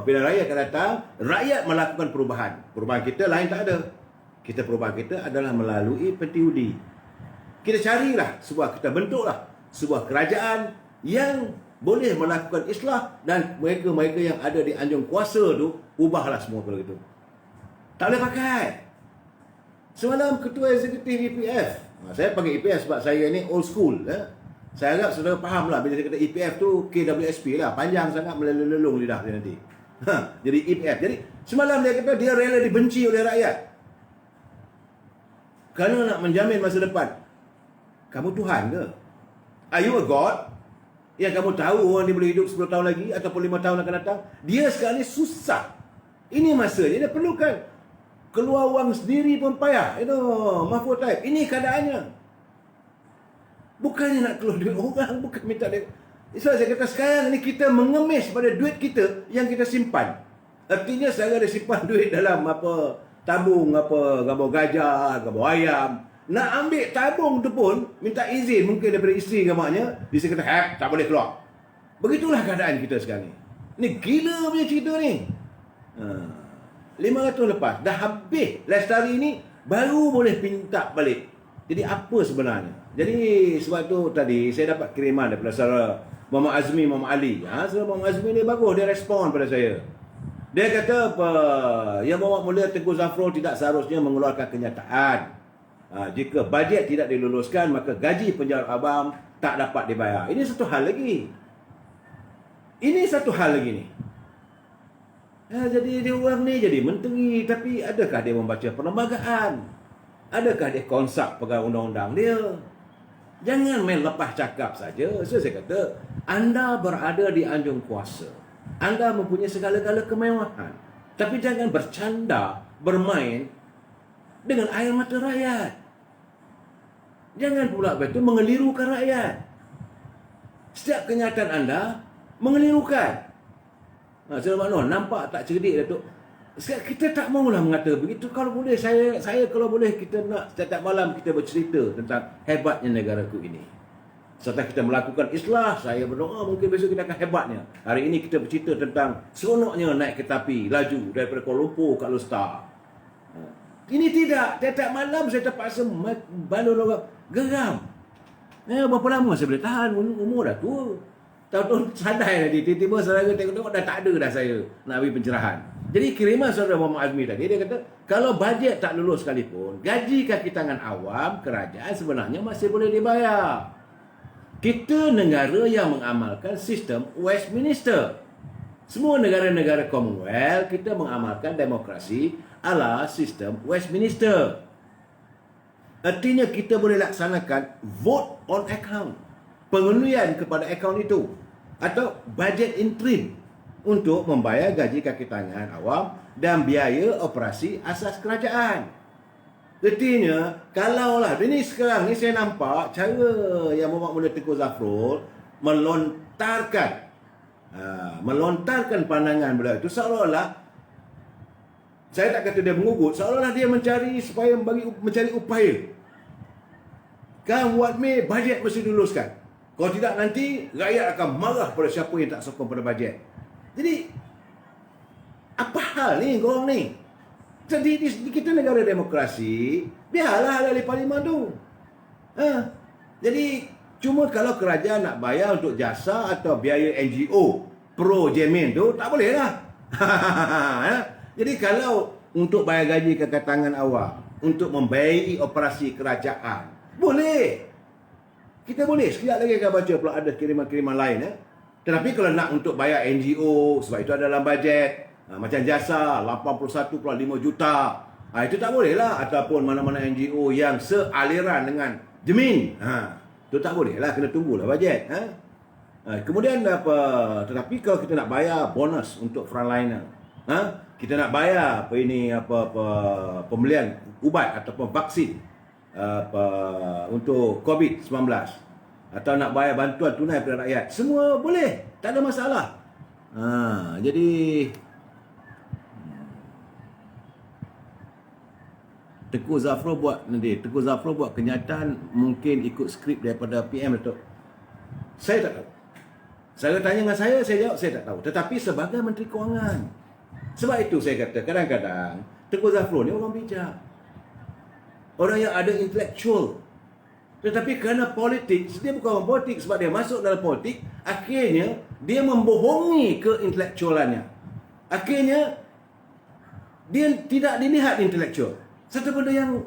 pilihan raya akan datang, rakyat melakukan perubahan. Perubahan kita lain tak ada. Perubahan kita adalah melalui peti-undi. Kita bentuklah sebuah kerajaan yang boleh melakukan islah, dan mereka-mereka yang ada di anjung kuasa tu, ubahlah semua kalau gitu. Tak boleh pakai. Semalam ketua eksekutif EPF, saya panggil EPF sebab saya ni old school. Saya harap saudara faham lah bila saya kata EPF tu KWSP lah, panjang sangat melelung lidah dia nanti. Jadi EPF. Jadi semalam dia kata dia rela dibenci oleh rakyat kerana nak menjamin masa depan. Kamu Tuhan ke? Are you a God? Yang kamu tahu orang ni boleh hidup 10 tahun lagi ataupun 5 tahun akan datang. Dia sekarang ni susah. Ini masanya dia perlukan. Keluar wang sendiri pun payah. Mahfud type. Ini keadaannya. Bukannya nak keluar duit orang, bukan minta dia. So, saya kata sekarang ni kita mengemis pada duit kita yang kita simpan. Artinya saya ada simpan duit dalam tabung gambar gajah, gambar ayam. Nak ambil tabung tu pun minta izin mungkin daripada isteri ke maknya. Dia kata, tak boleh keluar. Begitulah keadaan kita sekarang ni. Ni gila punya cerita ni. 500 lepas. Dah habis lestari ni, baru boleh pinta balik. Jadi apa sebenarnya? Jadi sebab tu tadi saya dapat kiriman daripada saudara Muhammad Azmi, Muhammad Ali. Saudara Muhammad Azmi ni bagus. Dia respon pada saya. Dia kata Yang Muhammad Mulia Tengku Zafrul tidak seharusnya mengeluarkan kenyataan Jika bajet tidak diluluskan, maka gaji penjawat awam tak dapat dibayar. Ini satu hal lagi. Ni. Jadi dia orang ni jadi menteri, tapi adakah dia membaca perlembagaan? Adakah dia konsep pegawai undang-undang dia? Jangan main lepas cakap saja. Saya kata, anda berada di anjung kuasa. Anda mempunyai segala-gala kemewahan. Tapi jangan bercanda, bermain dengan air mata rakyat. Jangan pula betul mengelirukan rakyat. Setiap kenyataan anda mengelirukan. Selamat nampak tak cerdik Datuk. Kita tak maulah mengata begitu. Kalau boleh saya kalau boleh kita nak setiap malam kita bercerita tentang hebatnya negaraku ini. Serta kita melakukan islah, saya berdoa mungkin besok kita akan hebatnya. Hari ini kita bercerita tentang seronoknya naik kereta api laju daripada Kuala Lumpur ke Alor. Ini tidak. Tiap malam saya terpaksa bantu orang geram. Berapa lama saya boleh tahan? Umur dah tua. Tahu-tahu sadar tadi, tiba-tiba saudara tengok dah tak ada dah saya nak bagi pencerahan. Jadi kiriman saudara Muhammad Azmi tadi, dia kata, kalau bajet tak lulus sekalipun, gaji kaki tangan awam, kerajaan sebenarnya masih boleh dibayar. Kita negara yang mengamalkan sistem Westminster. Semua negara-negara Commonwealth, kita mengamalkan demokrasi ala sistem Westminster. Artinya kita boleh laksanakan vote on account. Pengundian kepada akaun itu atau bajet interim untuk membayar gaji kaki tangan awam dan biaya operasi asas kerajaan. Artinya, kalaulah ini sekarang ni saya nampak cara yang Muhammad Mulya Tengku Zafrul melontarkan pandangan beliau itu seolah-olah, saya tak kata dia mengugut, seolah-olah dia mencari supaya mencari upaya. Kan buat bajet mesti diluluskan. Kalau tidak nanti rakyat akan marah pada siapa yang tak sokong pada bajet. Jadi apa hal ni korang ni? Jadi di kita negara demokrasi, biarlah ada di parlimen tu. Jadi cuma kalau kerajaan nak bayar untuk jasa atau biaya NGO pro Jemin tu tak boleh lah. Jadi kalau untuk bayar gaji kaki tangan awam, untuk membiayai operasi kerajaan, boleh. Kita boleh, sekejap lagi akan baca pula ada kiriman-kiriman lain. Tetapi kalau nak untuk bayar NGO, sebab itu ada dalam bajet, macam jasa 81.5 juta, itu tak boleh lah. Ataupun mana-mana NGO yang sealiran dengan Jemin, itu tak boleh lah, kena tunggulah bajet. Kemudian apa? Tetapi kalau kita nak bayar bonus untuk frontliner, kita nak bayar pembelian ubat ataupun vaksin untuk COVID-19, atau nak bayar bantuan tunai kepada rakyat, semua boleh, tak ada masalah. Jadi Tengku Zafrul buat kenyataan mungkin ikut skrip daripada PM Datuk. Saya tak tahu. Saya tanya dengan saya jawab saya tak tahu. Tetapi sebagai Menteri Kewangan, sebab itu saya kata kadang-kadang Tengku Zafrul ni orang bijak, orang yang ada intelektual. Tetapi kerana politik, dia bukan orang politik, sebab dia masuk dalam politik, akhirnya dia membohongi keintelektualannya. Akhirnya dia tidak dilihat intelektual. Satu benda yang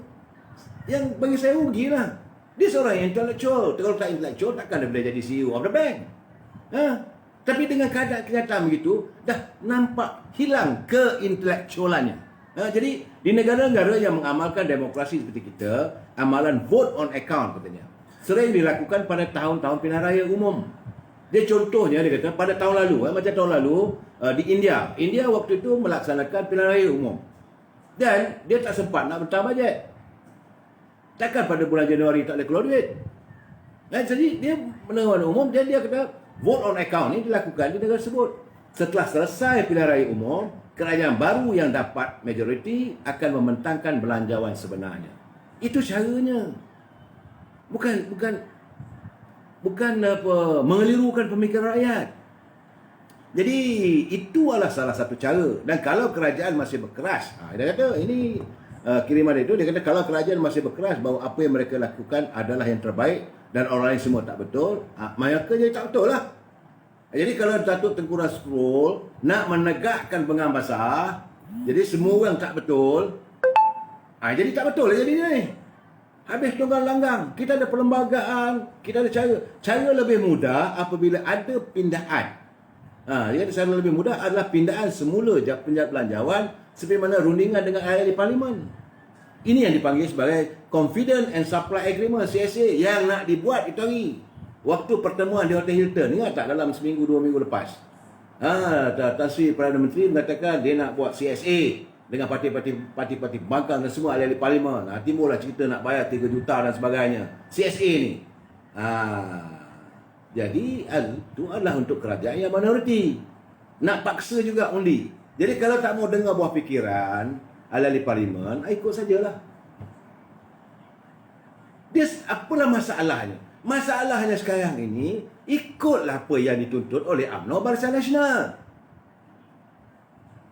bagi saya rugilah. Dia seorang yang intelektual. Kalau tak intelektual, takkan dia boleh jadi CEO of the bank. Tapi dengan keadaan kenyataan begitu, dah nampak hilang keintelektualannya. Jadi di negara-negara yang mengamalkan demokrasi seperti kita, amalan vote on account katanya sering dilakukan pada tahun-tahun pilihan raya umum. Dia contohnya, dia kata pada tahun lalu, macam tahun lalu di India waktu itu melaksanakan pilihan raya umum, dan dia tak sempat nak bentang bajet. Takkan pada bulan Januari tak boleh keluar duit. Jadi dia menerima umum, dan dia kata vote on account ni dilakukan di negara tersebut. Setelah selesai pilihan raya umum, kerajaan baru yang dapat majoriti akan membentangkan belanjawan sebenarnya. Itu caranya. Bukan mengelirukan pemikiran rakyat. Jadi itu adalah salah satu cara. Dan kalau kerajaan masih berkeras, dia kata ini kiriman itu, dia kata kalau kerajaan masih berkeras bahawa apa yang mereka lakukan adalah yang terbaik dan orang lain semua tak betul, maka jadi tak betul lah. Jadi kalau Datuk Tengku Zafrul nak menegakkan pengam basah, jadi semua orang tak betul, jadi tak betul lah jadinya ni. Habis tunggang langgang, kita ada perlembagaan, kita ada cara. Cara lebih mudah apabila ada pindahan. Jadi cara lebih mudah adalah pindahan semula penjat belanjawan seperti mana rundingan dengan ahli parlimen. Ini yang dipanggil sebagai Confidence and Supply Agreement CSA yang nak dibuat itu hari. Waktu pertemuan di Hotel Hilton, ingat tak dalam seminggu 2 minggu lepas? Tan Sri Perdana Menteri mengatakan dia nak buat CSA dengan parti-parti pembangkang dan semua ahli-ahli parlimen. Timbullah cerita nak bayar 3 juta dan sebagainya. CSA ni. Jadi itu adalah untuk kerajaan yang minoriti. Nak paksa juga undi. Jadi kalau tak mau dengar buah fikiran ahli-ahli parlimen, ikut sajalah. Dia apalah masalahnya? Masalahnya sekarang ini, ikutlah apa yang dituntut oleh UMNO Barisan Nasional.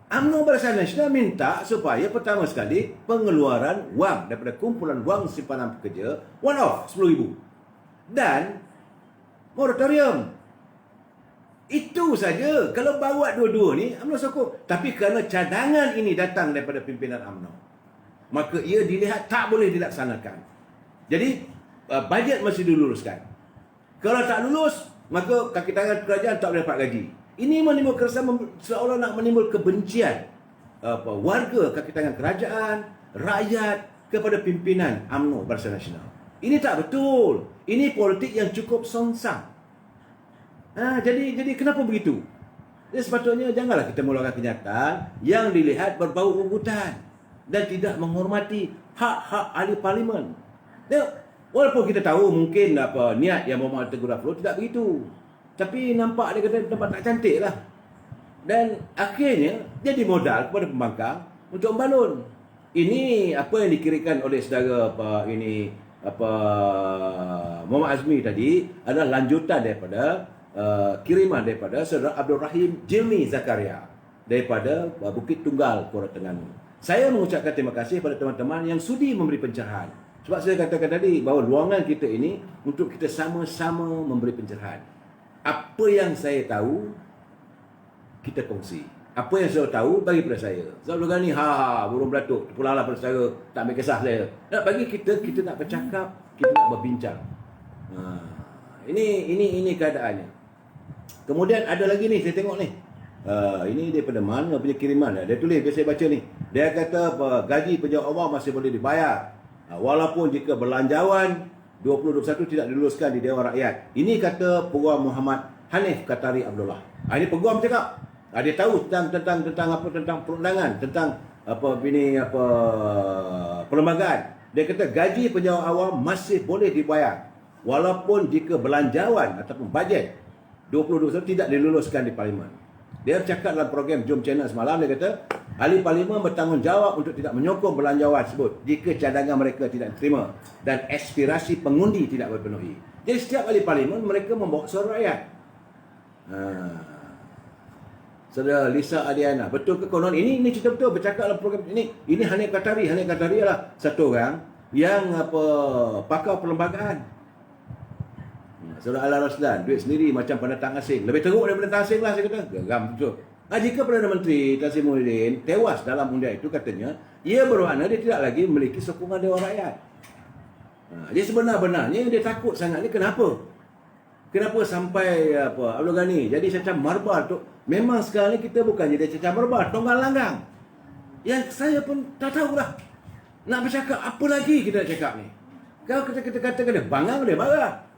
UMNO Barisan Nasional minta supaya pertama sekali pengeluaran wang daripada kumpulan wang simpanan pekerja one off 10,000 dan moratorium. Itu saja. Kalau bawa dua-dua ni UMNO sokong. Tapi kerana cadangan ini datang daripada pimpinan UMNO, maka ia dilihat tak boleh dilaksanakan. Jadi bajet masih diluluskan. Kalau tak lulus, maka kaki tangan kerajaan tak boleh dapat gaji. Ini menimbul keresahan, seolah nak menimbul kebencian warga kaki tangan kerajaan, rakyat kepada pimpinan UMNO Barisan Nasional. Ini tak betul. Ini politik yang cukup songsang. Jadi kenapa begitu? Jadi sepatutnya janganlah kita mengeluarkan kenyataan yang dilihat berbau ugutan dan tidak menghormati hak-hak ahli parlimen. Walaupun kita tahu mungkin niat yang Muhammad Teguh Rafloh tidak begitu, tapi nampak dia kata nampak tak cantik lah. Dan akhirnya jadi modal kepada pembangkang untuk membalun. Ini apa yang dikirakan oleh saudara Muhammad Azmi tadi adalah lanjutan daripada kiriman daripada saudara Abdul Rahim Jilmi Zakaria daripada Bukit Tunggal, Kuala Terengganu. Saya mengucapkan terima kasih kepada teman-teman yang sudi memberi pencerahan. Sebab saya katakan tadi bahawa ruangan kita ini untuk kita sama-sama memberi pencerahan. Apa yang saya tahu, kita kongsi. Apa yang saya tahu, bagi pada saya. Sebab so, ni, burung belatuk, terpulanglah pada saya, tak ambil kisah saya. Nak bagi kita nak bercakap, kita nak berbincang. Ini keadaannya. Kemudian ada lagi ni, saya tengok ni. Ini daripada mana punya kiriman. Dia tulis, biasa saya baca ni. Dia kata gaji pejabat awam masih boleh dibayar. Walaupun jika belanjawan 2021 tidak diluluskan di Dewan Rakyat. Ini kata Peguam Muhammad Hanif Katari Abdullah. Ini peguam cakap. Dia tahu tentang perundangan, tentang perlembagaan. Dia kata gaji pejabat awam masih boleh dibayar walaupun jika belanjawan ataupun bajet 2021 tidak diluluskan di parlimen. Dia cakap dalam program Jom Channel semalam, dia kata ahli parlimen bertanggungjawab untuk tidak menyokong belanjawan tersebut jika cadangan mereka tidak diterima dan aspirasi pengundi tidak berpenuhi. Jadi setiap ahli parlimen mereka membawa suara rakyat. Saudara Lisa Adiana, betul ke konon ini cerita betul bercakap dalam program ini. Ini Hanif Katari. Hanif Katari adalah satu orang yang pakar perlembagaan. Saudara Ala Raslan, duit sendiri macam pendatang asing. Lebih teruk daripada pendatang asing lah, saya kata. Geram betul. Jika Perdana Menteri Tan Sri Muhyiddin tewas dalam undian itu, katanya, ia bermakna dia tidak lagi memiliki sokongan Dewan Rakyat. Jadi sebenar-benarnya dia takut sangat ni kenapa? Kenapa sampai Abdul Ghani jadi cacah marbal tu? Memang sekarang ni kita bukan jadi cacah marbal, tonggang langgang. Yang saya pun tak tahulah. Nak bercakap apa lagi kita nak cakap ni? Kalau kita katakan dia bangang, dia marah.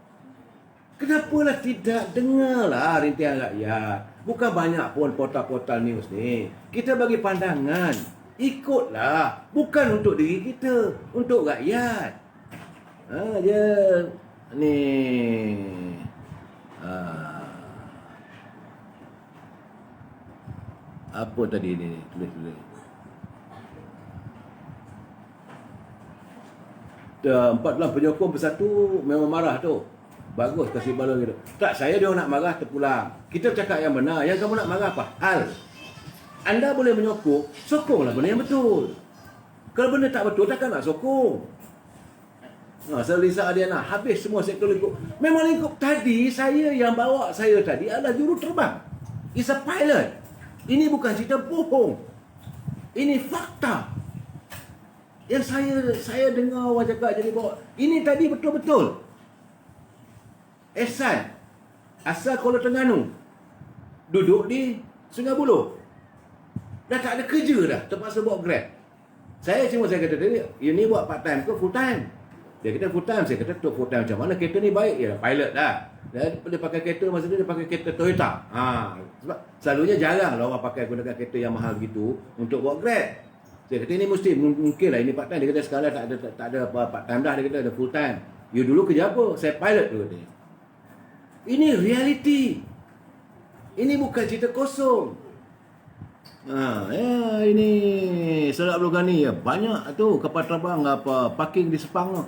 Kenapalah tidak dengarlah rintihan rakyat. Bukan banyak pun portal-portal news ni. Kita bagi pandangan. Ikutlah. Bukan untuk diri kita. Untuk rakyat. Ni. Apa tadi ni? Tulis. 14 penyokong bersatu memang marah tu. Bagus kasih balon gitu. Tak, saya dia nak marah terpulang. Kita cakap yang benar. Yang kamu nak marah apa? Hal. Anda boleh menyokong, sokonglah benda yang betul. Kalau benda tak betul, takkan nak sokong. Saya Lisa Adiana, habis semua sektor lingkup. Memang lingkup tadi, saya yang bawa saya tadi adalah juru terbang. It's a pilot. Ini bukan cerita bohong. Ini fakta. Yang saya dengar orang cakap jadi bawa, ini tadi betul-betul. Ehsan, asal Kuala Terengganu, duduk di Sungai Buloh. Dah tak ada kerja dah, terpaksa bawa Grab. Saya kata tadi, ini buat part time ke full time? Dia kata full time. Saya kata full time macam mana? Kereta ni baik. Ya, pilot dah. Dia pakai kereta, masa tu dia pakai kereta Toyota. Sebab selalunya jarang lah orang pakai gunakan kereta yang mahal gitu untuk bawa Grab. Saya kata ini mesti mungkin lah ini part time. Dia kata sekarang tak ada part time dah. Dia kata ada full time. You dulu kerja apa? Saya pilot dulu katanya. Ini reality. Ini bukan cerita kosong. Ini Serak Blogani ya, banyak tu kapal terbang parking di Sepang tu.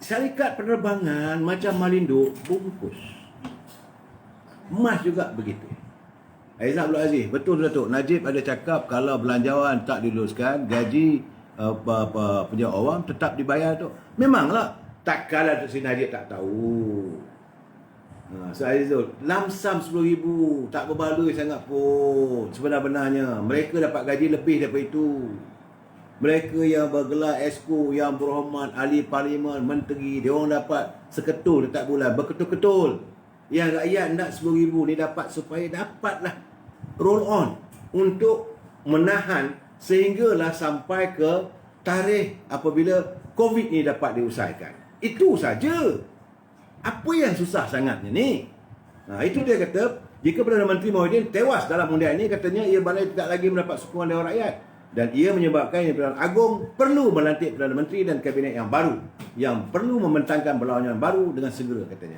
Syarikat penerbangan macam Malindo bungkus. Emas juga begitu. Aizat Abdul Aziz, betul Datuk. Najib ada cakap kalau belanjawan tak diluluskan, gaji penjawat awam tetap dibayar tu. Memanglah, takkanlah si Najib tak tahu. So Aizul, lamsam 10,000 tak berbaloi sangat pun sebenar-benarnya. Mereka dapat gaji lebih daripada itu. Mereka yang bergelar esko, yang berhormat, ahli parlimen, menteri, dia orang dapat seketul setiap bulan, berketul-ketul. Yang rakyat nak 10,000 ni dapat supaya dapatlah roll on untuk menahan sehinggalah sampai ke tarikh apabila COVID ni dapat diusaikan. Itu saja. Apa yang susah sangatnya ni? Itu dia kata, jika Perdana Menteri Muhyiddin tewas dalam undian ini, katanya ia balai tidak lagi mendapat sokongan dari rakyat. Dan ia menyebabkan yang Perdana Agong perlu melantik Perdana Menteri dan kabinet yang baru, yang perlu membentangkan berlawanan baru dengan segera, katanya.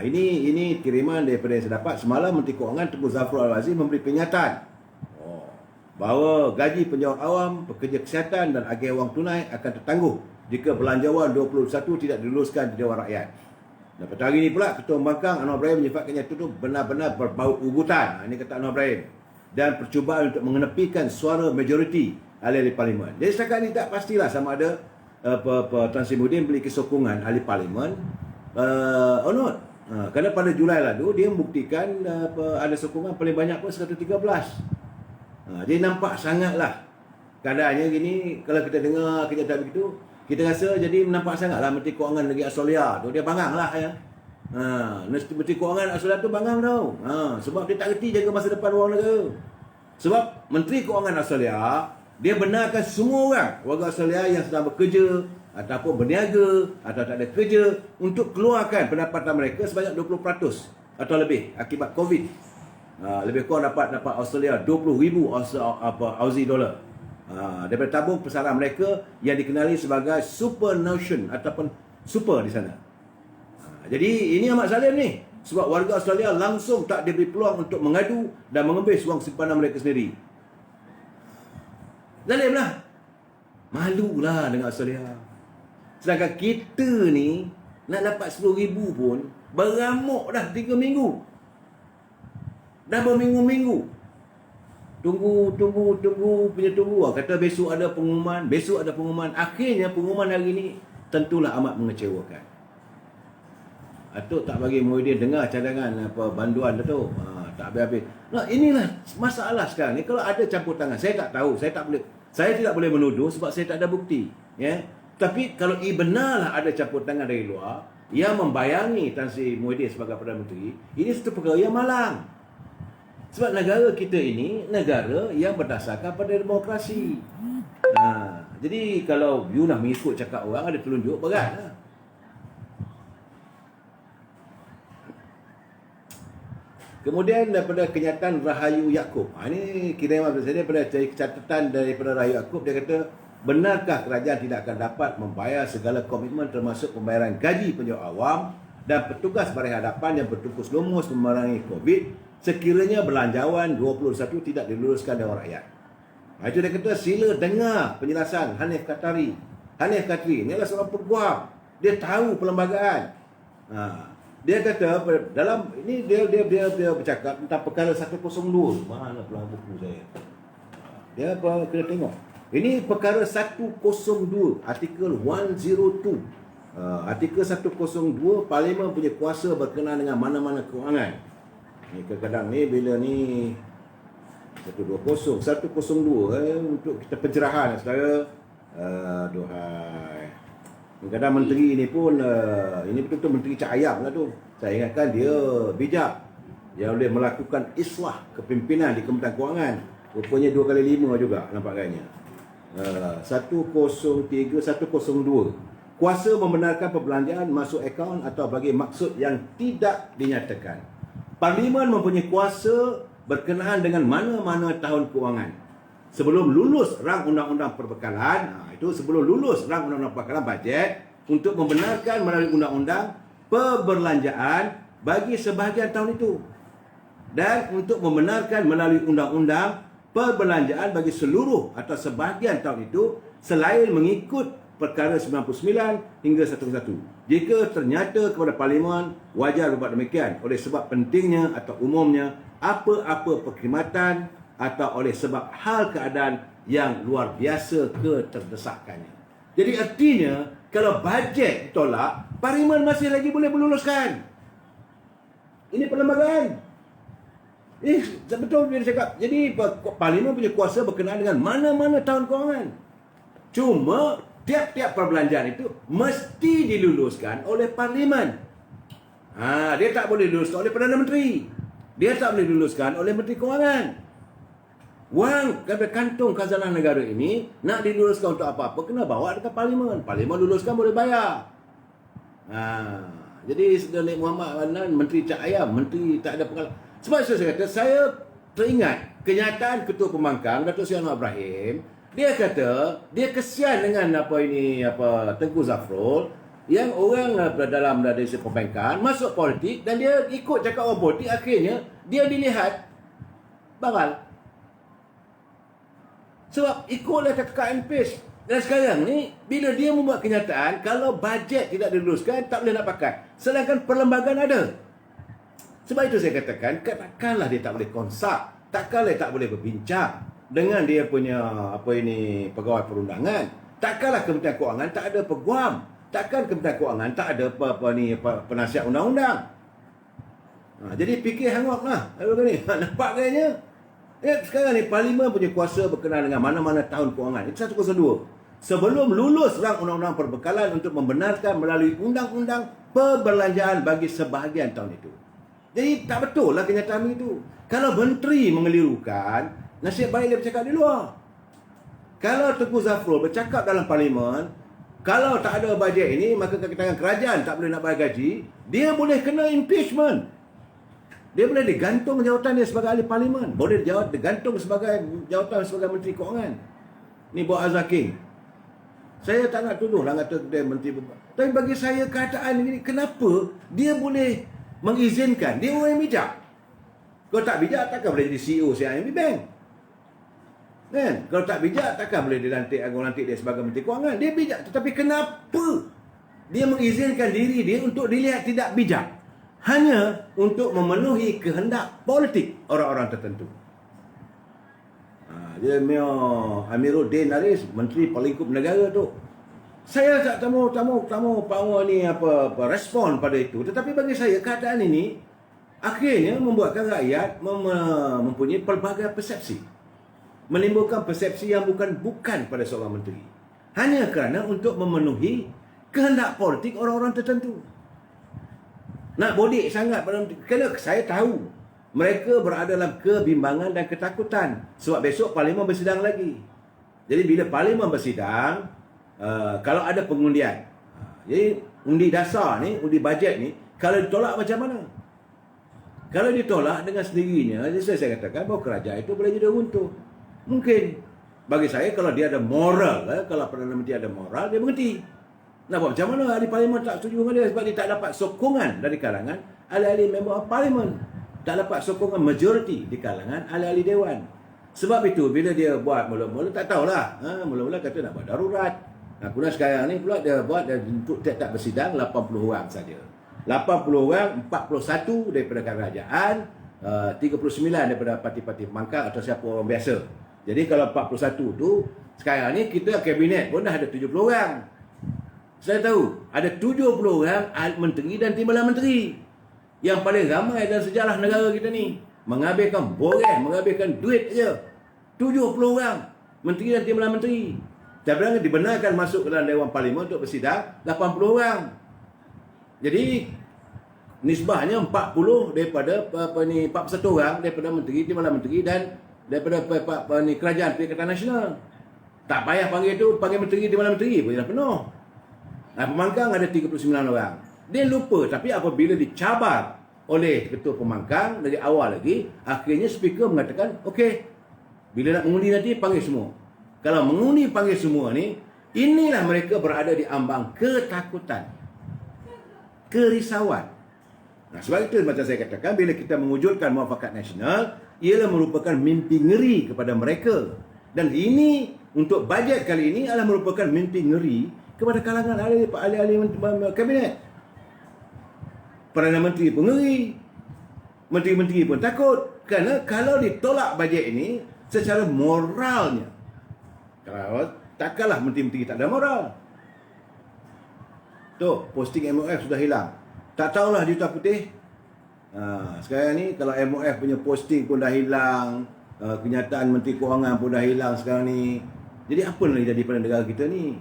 Ini kiriman daripada yang saya dapat. Semalam Menteri Kewangan Tengku Zafrul Al-Aziz memberi peringatan bahawa gaji penjawat awam, pekerja kesihatan dan agih wang tunai akan tertangguh jika belanjawan 2021 tidak diluluskan di Dewan Rakyat. Dan pada hari ini pula, Ketua Pembangkang Anwar Ibrahim menyifatkannya itu benar-benar berbau ugutan. Ini kata Anwar Ibrahim. Dan percubaan untuk mengenepikan suara majoriti ahli parlimen. Jadi setakat ini tak pastilah sama ada Tan Sri Muhyiddin memiliki sokongan ahli parlimen or not. Kerana pada Julai lalu dia membuktikan ada sokongan paling banyak pun 113. Jadi nampak sangatlah keadaannya gini. Kalau kita dengar kenyataan begitu, kita rasa jadi nampak sangatlah Menteri Kewangan Negeri Australia tu dia bangang lah ya. Menteri Kewangan Australia tu bangang tau. Sebab dia tak reti jaga masa depan orang negara. Sebab Menteri Kewangan Australia, dia benarkan semua orang warga Australia yang sedang bekerja ataupun berniaga atau tak ada kerja untuk keluarkan pendapatan mereka sebanyak 20% atau lebih akibat COVID. Lebih kurang dapat Australia 20,000 Aussie dollar. Daripada tabung pesaran mereka yang dikenali sebagai super nation ataupun super di sana. Jadi ini amat zalim ni. Sebab warga Australia langsung tak diberi peluang untuk mengadu dan mengembis wang simpanan mereka sendiri. Zalim lah. Malulah dengan Australia. Sedangkan kita ni nak dapat 10,000 pun beramuk dah 3 minggu. Dah berminggu-minggu. Tunggu. Kata besok ada pengumuman. Akhirnya pengumuman hari ini tentulah amat mengecewakan. Atuk tak bagi Muhyiddin dengar cadangan banduan tu. Tak habis-habis. Inilah masalah sekarang ni. Kalau ada campur tangan, saya tak tahu. Saya tidak boleh menuduh sebab saya tak ada bukti. Ya. Tapi kalau benarlah ada campur tangan dari luar yang membayangi Tan Sri Muhyiddin sebagai Perdana Menteri, ini satu perkara yang malang. Sebab negara kita ini negara yang berdasarkan pada demokrasi. Jadi kalau you nak mengikut cakap orang, ada telunjuk, berat lah. Kemudian daripada kenyataan Rahayu Yaakob. Ini kiriman saya daripada catatan daripada Rahayu Yaakob. Dia kata, benarkah kerajaan tidak akan dapat membayar segala komitmen termasuk pembayaran gaji penjawat awam dan petugas baris hadapan yang bertungkus lumus memerangi COVID sekiranya belanjawan 2021 tidak diluluskan Dewan Rakyat. Itu dia kata, sila dengar penjelasan Hanif Katari. Hanif Katri ni adalah seorang peguam. Dia tahu perlembagaan. Dia kata dalam ini dia bercakap tentang perkara 102. Mana pula buku saya? Dia kena tengok. Ini perkara 102, artikel 102. Artikel 102, Parlimen punya kuasa berkenaan dengan mana-mana kewangan. Ni kadang-kadang ni bila ni 120, 102 untuk kita pencerahan saudara. Aduhai. Kadang-kadang menteri ini pun ini betul-betul menteri cak ayam lah tu. Saya ingatkan dia bijak. Dia boleh melakukan islah kepimpinan di Kementerian Kewangan. Rupanya 2 kali 5 juga nampaknya. 103, 102. Kuasa membenarkan perbelanjaan masuk akaun atau bagi maksud yang tidak dinyatakan. Parlimen mempunyai kuasa berkenaan dengan mana-mana tahun kewangan. Sebelum lulus rang undang-undang perbekalan, itu sebelum lulus rang undang-undang perbekalan bajet, untuk membenarkan melalui undang-undang perbelanjaan bagi sebahagian tahun itu. Dan untuk membenarkan melalui undang-undang perbelanjaan bagi seluruh atau sebahagian tahun itu selain mengikut perkara 99 hingga 101. Jika ternyata kepada Parlimen wajar berbuat demikian oleh sebab pentingnya atau umumnya apa-apa perkhidmatan atau oleh sebab hal keadaan yang luar biasa keterdesakannya. Jadi artinya kalau bajet ditolak, Parlimen masih lagi boleh meluluskan. Ini perlembagaan. Betul dia cakap. Jadi Parlimen punya kuasa berkenaan dengan mana-mana tahun kewangan. Cuma tiap-tiap perbelanjaan itu mesti diluluskan oleh Parlimen. Dia tak boleh diluluskan oleh Perdana Menteri. Dia tak boleh diluluskan oleh Menteri Kewangan. Wang kantung khazanah negara ini nak diluluskan untuk apa-apa kena bawa dekat Parlimen. Parlimen luluskan boleh bayar. Jadi Seri Datuk Muhammad Adnan Menteri Cak Ayam, Menteri tak ada pengalaman. Sebab itu saya kata, saya teringat kenyataan Ketua Pembangkang Datuk Seri Anwar Ibrahim. Dia kata dia kesian dengan Tengku Zafrul yang orang dalam dari perbankan masuk politik dan dia ikut cakap orang politik, akhirnya dia dilihat baral. Sebab ikutlah cut and paste. Dan sekarang ni bila dia membuat kenyataan kalau bajet tidak diluluskan tak boleh nak pakai, sedangkan perlembagaan ada. Sebab itu saya katakan, takkanlah dia tak boleh konsak, takkanlah dia tak boleh berbincang dengan dia punya pegawai perundangan. Takkanlah Kementerian Kewangan tak ada peguam. Takkan Kementerian Kewangan tak ada penasihat undang-undang. Jadi fikir hangotlah. Nampak kayaknya. Sekarang ni Parlimen punya kuasa berkenaan dengan mana-mana tahun kewangan. Itu 102. Sebelum lulus rang undang-undang perbekalan untuk membenarkan melalui undang-undang perbelanjaan bagi sebahagian tahun itu. Jadi tak betul lah kenyataan itu. Kalau menteri mengelirukan, nasib baik dia bercakap di luar. Kalau Tengku Zafrul bercakap dalam Parlimen, kalau tak ada bajet ini, maka kakitangan kerajaan tak boleh nak bayar gaji, dia boleh kena impeachment. Dia boleh digantung jawatan dia sebagai ahli Parlimen. Boleh digantung sebagai jawatan sebagai Menteri Kewangan. Ni buat Azaking. Saya tak nak tuduhlah kata dia Menteri. Tapi bagi saya keadaan ini, kenapa dia boleh mengizinkan? Dia orang yang bijak. Kalau tak bijak, takkan boleh jadi CEO CIMB Bank. Kan? Kalau tak bijak, takkan boleh dilantik dia sebagai Menteri Kewangan. Dia bijak. Tetapi kenapa dia mengizinkan diri dia untuk dilihat tidak bijak? Hanya untuk memenuhi kehendak politik orang-orang tertentu. Dia Amiruddin Aris, Menteri Pelingkup Negara tu. Saya tak tamu power ni respon pada itu. Tetapi bagi saya keadaan ini akhirnya membuatkan rakyat mempunyai pelbagai persepsi. Menimbulkan persepsi yang bukan pada seorang menteri. Hanya kerana untuk memenuhi kehendak politik orang-orang tertentu. Nak bodek sangat pada menteri. Kerana saya tahu mereka berada dalam kebimbangan dan ketakutan. Sebab besok Parlimen bersidang lagi. Jadi bila Parlimen bersidang, kalau ada pengundian, jadi undi dasar ni, undi bajet ni, kalau ditolak macam mana? Kalau ditolak dengan sendirinya, jadi saya katakan bahawa kerajaan itu boleh jadi runtuh. Mungkin bagi saya kalau dia ada moral, kalau Perdana Menteri ada moral, dia mengerti. Nak buat macam mana? Ahli Parlimen tak setuju dengan dia sebab dia tak dapat sokongan dari kalangan ahli-ahli member Parlimen. Tak dapat sokongan majoriti di kalangan ahli-ahli Dewan. Sebab itu bila dia buat mula-mula tak tahulah. Mula-mula kata nak buat darurat. Kemudian sekarang ni pula dia buat untuk tak bersidang 80 orang saja. 80 orang, 41 daripada kerajaan, 39 daripada parti-parti pembangkang atau siapa orang biasa. Jadi kalau 41 tu, sekarang ni kita kabinet pun dah ada 70 orang. Saya tahu ada 70 orang menteri dan timbalan menteri. Yang paling ramai dalam sejarah negara kita ni. menghabiskan borang, menghabiskan duit aja. 70 orang menteri dan timbalan menteri. Cabaran dibenarkan masuk ke dalam Dewan Parlimen untuk bersidang 80 orang. Jadi nisbahnya 40 daripada 41 orang daripada menteri, timbalan menteri dan daripada kerajaan Perikatan Nasional. Tak payah panggil tu, panggil menteri, timbalan menteri pun dah penuh. Pemangkang ada 39 orang. Dia lupa, tapi apabila dicabar oleh ketua pemangkang dari awal lagi, akhirnya speaker mengatakan, okey, bila nak mengundi nanti panggil semua. Kalau mengundi panggil semua ni, inilah mereka berada di ambang ketakutan, kerisauan. Nah, sebab itu macam saya katakan, bila kita mewujudkan muafakat nasional, ialah merupakan mimpi ngeri kepada mereka. Dan ini, untuk bajet kali ini adalah merupakan mimpi ngeri kepada kalangan ahli-ahli kabinet. Perdana Menteri pun ngeri, menteri-menteri pun takut. Kerana kalau ditolak bajet ini, secara moralnya, kalau takkanlah menteri-menteri tak ada moral. Tu, posting MOF sudah hilang. Tak tahulah juta putih. Sekarang ni kalau MOF punya posting pun dah hilang, kenyataan Menteri Kewangan pun dah hilang sekarang ni. Jadi apa yang jadi pada negara kita ni?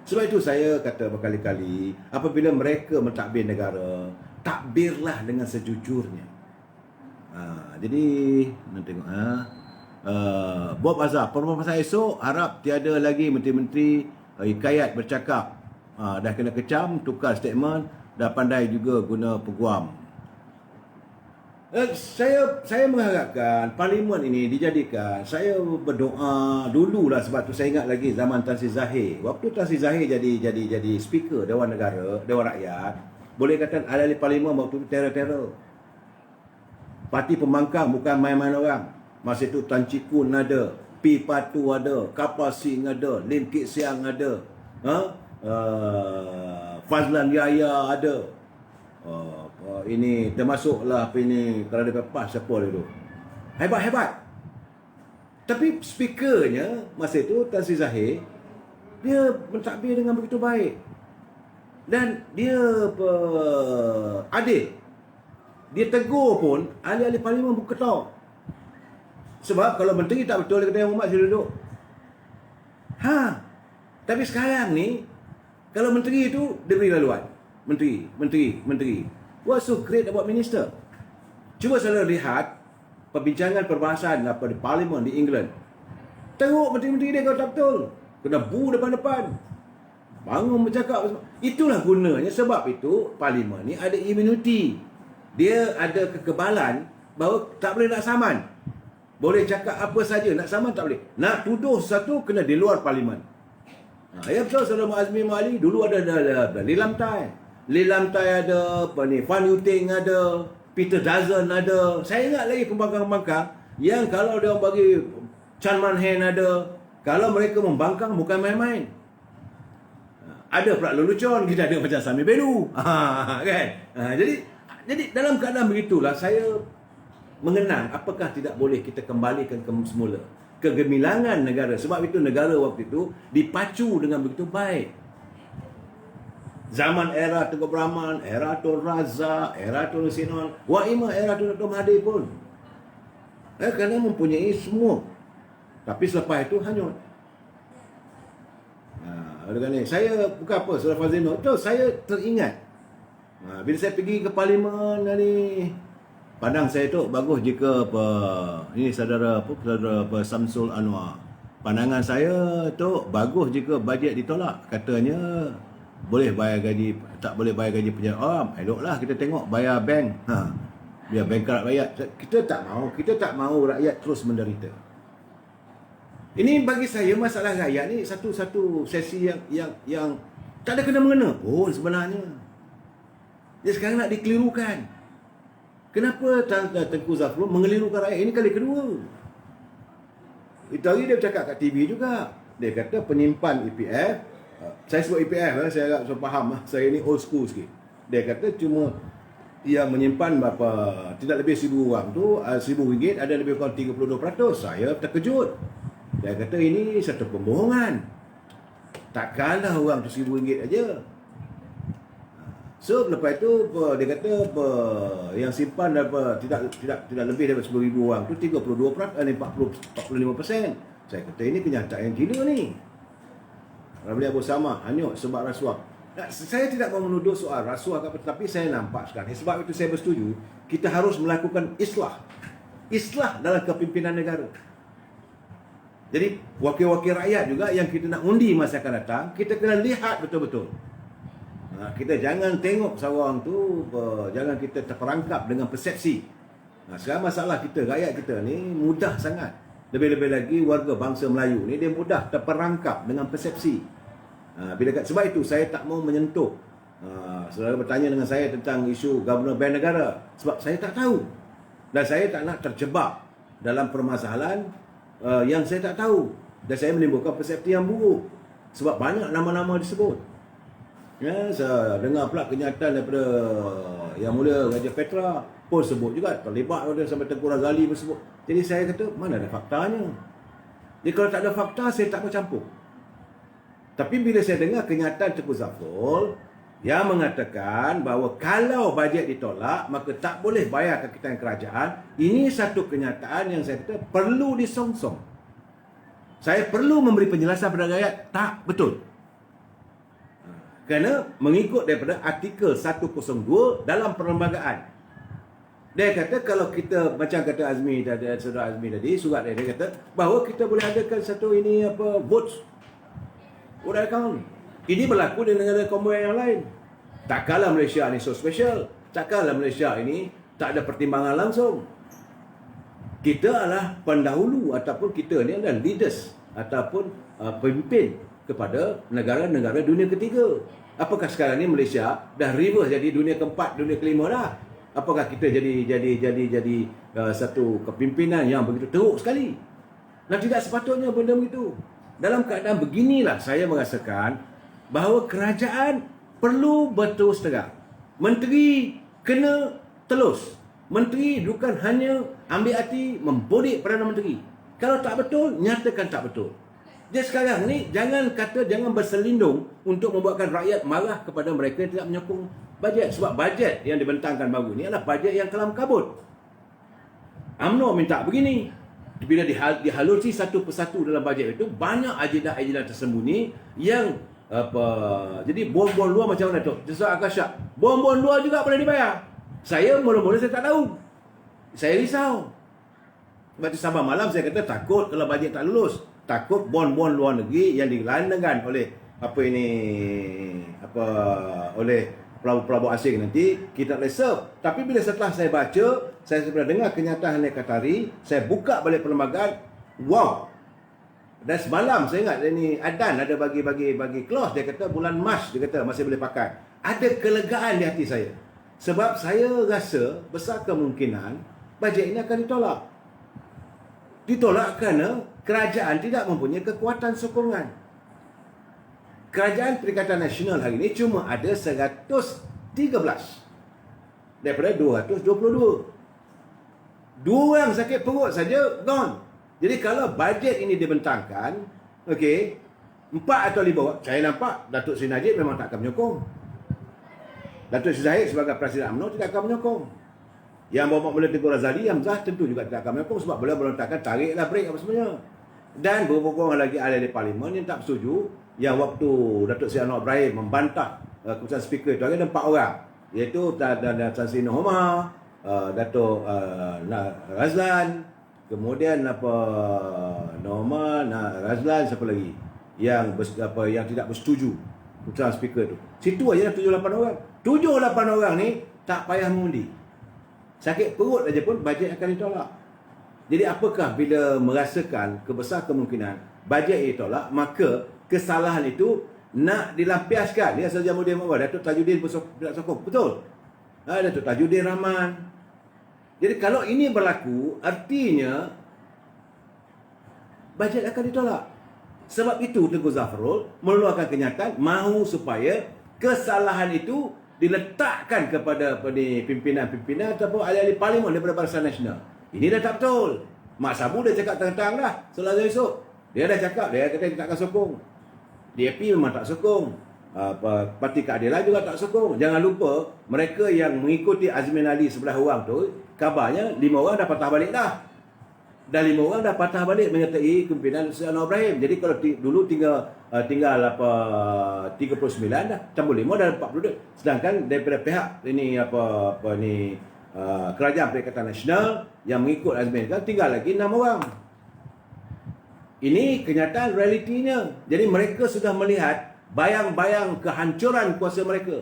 Sebab itu saya kata berkali-kali, apabila mereka mentadbir negara, takbirlah dengan sejujurnya. Jadi nak tengok Bob Azhar, perpapasan esok harap tiada lagi menteri-menteri hikayat bercakap. Dah kena kecam, tukar statement, dah pandai juga guna peguam. Saya mengharapkan parlimen ini dijadikan, saya berdoa dululah, sebab tu saya ingat lagi zaman Tan Sri Zahir. Waktu Tan Sri Zahir jadi speaker Dewan Negara, Dewan Rakyat, boleh kata ahli parlimen waktu itu teror-teror. Parti pembangkang bukan main-main orang. Masa itu Tan Chee Koon ada, P. Patu ada, Kapal Singh ada, Lim Kit Siang ada, Fazlan Yahya ada. Ini termasuklah kalau dia PAS siapa dia tu. Hebat-hebat. Tapi speakernya masa itu Tan Sri Zahir, dia mentadbir dengan begitu baik. Dan dia adil. Dia tegur pun ahli-ahli parlimen berketok. Sebab kalau menteri tak betul, dia kata Yang Muhammad sila duduk. Tapi sekarang ni, kalau menteri itu, dia beri laluan. Menteri. What's so great about minister? Cuba saya lihat perbincangan perbahasan di parlimen di England. Tengok menteri-menteri dia kalau tak betul, kena bu depan-depan, bangun bercakap. Itulah gunanya. Sebab itu parlimen ni ada immunity. Dia ada kekebalan bahawa tak boleh nak saman. Boleh cakap apa saja, nak saman tak boleh. Nak tuduh sesuatu kena di luar parlimen. Ya betul, Saudara Azmi Mali dulu ada Lilam Tai. Lilam Tai ada, Fan Yuting ada, Peter Dutton ada. Saya ingat lagi pembangkang-pembangkang yang kalau dia bagi Chan Man Hen ada. Kalau mereka membangkang bukan main-main. Ada pula lelucon, kita ada macam Sami Belu. Kan? Jadi dalam keadaan begitulah saya mengenang apakah tidak boleh kita kembalikan ke semula kegemilangan negara. Sebab itu negara waktu itu dipacu dengan begitu baik. Zaman era Tengku Brahman, era Tun Razak, era Tun Sinon, Waimah, era Tun Dr. Mahathir pun. Kerana mempunyai semua. Tapi selepas itu hanyut. Saya bukan apa, Saudara Fazino, itu saya teringat. Bila saya pergi ke parlimen ni, pandang saya tu bagus jika ini saudara Samsul Anwar. Pandangan saya tu bagus jika bajet ditolak. Katanya boleh bayar gaji, tak boleh bayar gaji penjara awam. Eloklah kita tengok bayar bank. Biar bankrupt rakyat. Kita tak mahu rakyat terus menderita. Ini bagi saya masalah rakyat ni satu sesi yang tak ada kena mengena pun sebenarnya. Dia sekarang nak dikelirukan. Kenapa Tengku Zafrul mengelirukan rakyat? Ini kali kedua. Itu hari dia bercakap kat TV juga. Dia kata penyimpan EPF, saya sebut EPF, saya agak faham, saya ni old school sikit. Dia kata cuma yang menyimpan berapa, tidak lebih 1,000 orang tu, RM1,000 ada lebih kurang 32%. Saya terkejut. Dia kata ini satu pembohongan. Takkanlah orang tu RM1,000 aja. So lepas tu dia kata yang simpan tidak lebih daripada 10,000 orang tu 45%. Saya kata ini kenyataan yang gila ni. Ramli Abu Sama hanyut sebab rasuah. Saya tidak mau menuduh soal rasuah tapi saya nampak sekarang. Sebab itu saya bersetuju kita harus melakukan islah dalam kepimpinan negara. Jadi wakil-wakil rakyat juga yang kita nak undi masa akan datang, kita kena lihat betul-betul. Kita jangan tengok seorang tu, jangan kita terperangkap dengan persepsi. Sekarang masalah kita, rakyat kita ni mudah sangat. Lebih-lebih lagi warga bangsa Melayu ni dia mudah terperangkap dengan persepsi. Sebab itu saya tak mau menyentuh. Saudara bertanya dengan saya tentang isu Governor Bank Negara, sebab saya tak tahu. Dan saya tak nak terjebak dalam permasalahan yang saya tak tahu. Dan saya menimbulkan persepsi yang buruk. Sebab banyak nama-nama disebut. Ya, saya dengar pula kenyataan daripada Yang Mulia Raja Petra pun sebut juga, terlibat sampai Tengku Razali pun sebut. Jadi saya kata, mana ada faktanya? Jadi kalau tak ada fakta, saya tak mau campur. Tapi bila saya dengar kenyataan Tengku Zafrul yang mengatakan bahawa kalau bajet ditolak, maka tak boleh bayar kekitaan kerajaan, ini satu kenyataan yang saya kata perlu disongsong. Saya perlu memberi penjelasan kepada rakyat, tak betul. Kerana mengikut daripada artikel 102 dalam perlembagaan. Dia kata kalau kita, macam kata Azmi tadi, saudara Azmi tadi, surat dia kata bahawa kita boleh adakan satu vote account. Ini berlaku di negara Commonwealth yang lain. Takkanlah Malaysia ni so special. Takkanlah Malaysia ini tak ada pertimbangan langsung. Kita adalah pendahulu ataupun kita ni adalah leaders ataupun pemimpin kepada negara-negara dunia ketiga. Apakah sekarang ni Malaysia dah reverse jadi dunia keempat, dunia kelima dah? Apakah kita jadi satu kepimpinan yang begitu teruk sekali? Dan tidak sepatutnya benda begitu. Dalam keadaan beginilah saya merasakan bahawa kerajaan perlu berterus terang. Menteri kena telus. Menteri bukan hanya ambil hati membodek Perdana Menteri. Kalau tak betul, nyatakan tak betul. Jadi sekarang ni jangan berselindung untuk membuatkan rakyat marah kepada mereka yang tidak menyokong bajet. Sebab bajet yang dibentangkan baru ni adalah bajet yang kelam kabut. UMNO minta begini. Bila dihalusi satu persatu dalam bajet itu, banyak agenda-agenda tersembunyi yang jadi bom-bom luar macam mana tu? Sesuai Akasha. Bom-bom luar juga boleh dibayar. Saya mula-mula saya tak tahu. Saya risau. Sebab itu Sabah malam saya kata takut kalau bajet tak lulus. Takut bon-bon luar negeri yang dilandangkan oleh oleh pelabur-pelabur asing nanti kita boleh serve. Tapi bila setelah saya baca, saya sudah dengar kenyataan Hanif Qatari, saya buka balik perlembagaan, wow. Dan semalam saya ingat ini Adan ada bagi clause, dia kata bulan Mac dia kata masih boleh pakai. Ada kelegaan di hati saya. Sebab saya rasa besar kemungkinan bajet ini akan ditolak. Ditolak kerana kerajaan tidak mempunyai kekuatan sokongan. Kerajaan Perikatan Nasional hari ini cuma ada 113 daripada 222. 2 orang sakit perut saja gone. Jadi kalau bajet ini dibentangkan, okey, 4 atau 5 orang, saya nampak Datuk Seri Najib memang tak akan menyokong. Datuk Seri Zahid sebagai Presiden UMNO tidak akan menyokong. Yang Muhammad Mulya Tengku Razali, Hamzah tentu juga tidak akan menyokong sebab beliau melontarkan tariklah break apa sebenarnya. Dan beberapa orang lagi ahli parlimen yang tak setuju, yang waktu Datuk Seri Anwar Ibrahim membantah keputusan speaker itu ada 4 orang, iaitu Tan Sri Nohoma, Datuk Razlan, kemudian Nohoma, Razlan, siapa lagi yang tidak bersetuju keputusan speaker itu. Situ aja 7-8 orang. 7-8 orang ni tak payah mengundi. Sakit perut aja pun bajet akan ditolak. Jadi apakah bila merasakan kebesar kemungkinan bajet ditolak, maka kesalahan itu nak dilampiaskan. Dia saja Jamuddin Mawar, Datuk Tajuddin pun tidak sokong. Betul. Datuk Tajuddin Rahman. Jadi kalau ini berlaku, artinya bajet akan ditolak. Sebab itu Tengku Zafrul mengeluarkan kenyataan mahu supaya kesalahan itu diletakkan kepada pimpinan-pimpinan ataupun ahli-ahli parlimen daripada Barisan Nasional. Ini dah tak betul. Mak Sabu dah cakap terang-terang dah Selasa esok. Dia dah cakap, dia kata dia tak akan sokong. DAP memang tak sokong. Parti Keadilan juga tak sokong. Jangan lupa mereka yang mengikuti Azmin Ali sebelah orang tu, kabarnya 5 orang dah patah balik dah. Dan 5 orang dah patah balik menyertai kepimpinan Sri Anwar Ibrahim. Jadi kalau dulu tinggal 39 dah, tambah 5 dah 42. Sedangkan daripada pihak ini Kerajaan Perikatan Nasional yang mengikut Azmin kan tinggal lagi 6 orang. Ini kenyataan realitinya. Jadi mereka sudah melihat bayang-bayang kehancuran kuasa mereka.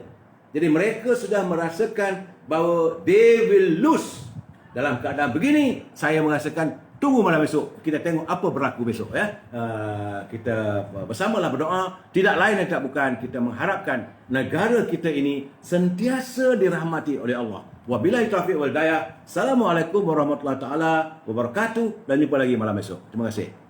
Jadi mereka sudah merasakan bahawa they will lose. Dalam keadaan begini, saya merasakan tunggu malam esok. Kita tengok apa berlaku besok ya. Kita bersamalah berdoa. Tidak lain dan tak bukan kita mengharapkan negara kita ini sentiasa dirahmati oleh Allah. Wabillahi taufiq wal hidayah. Assalamualaikum warahmatullahi taala wabarakatuh dan jumpa lagi malam esok. Terima kasih.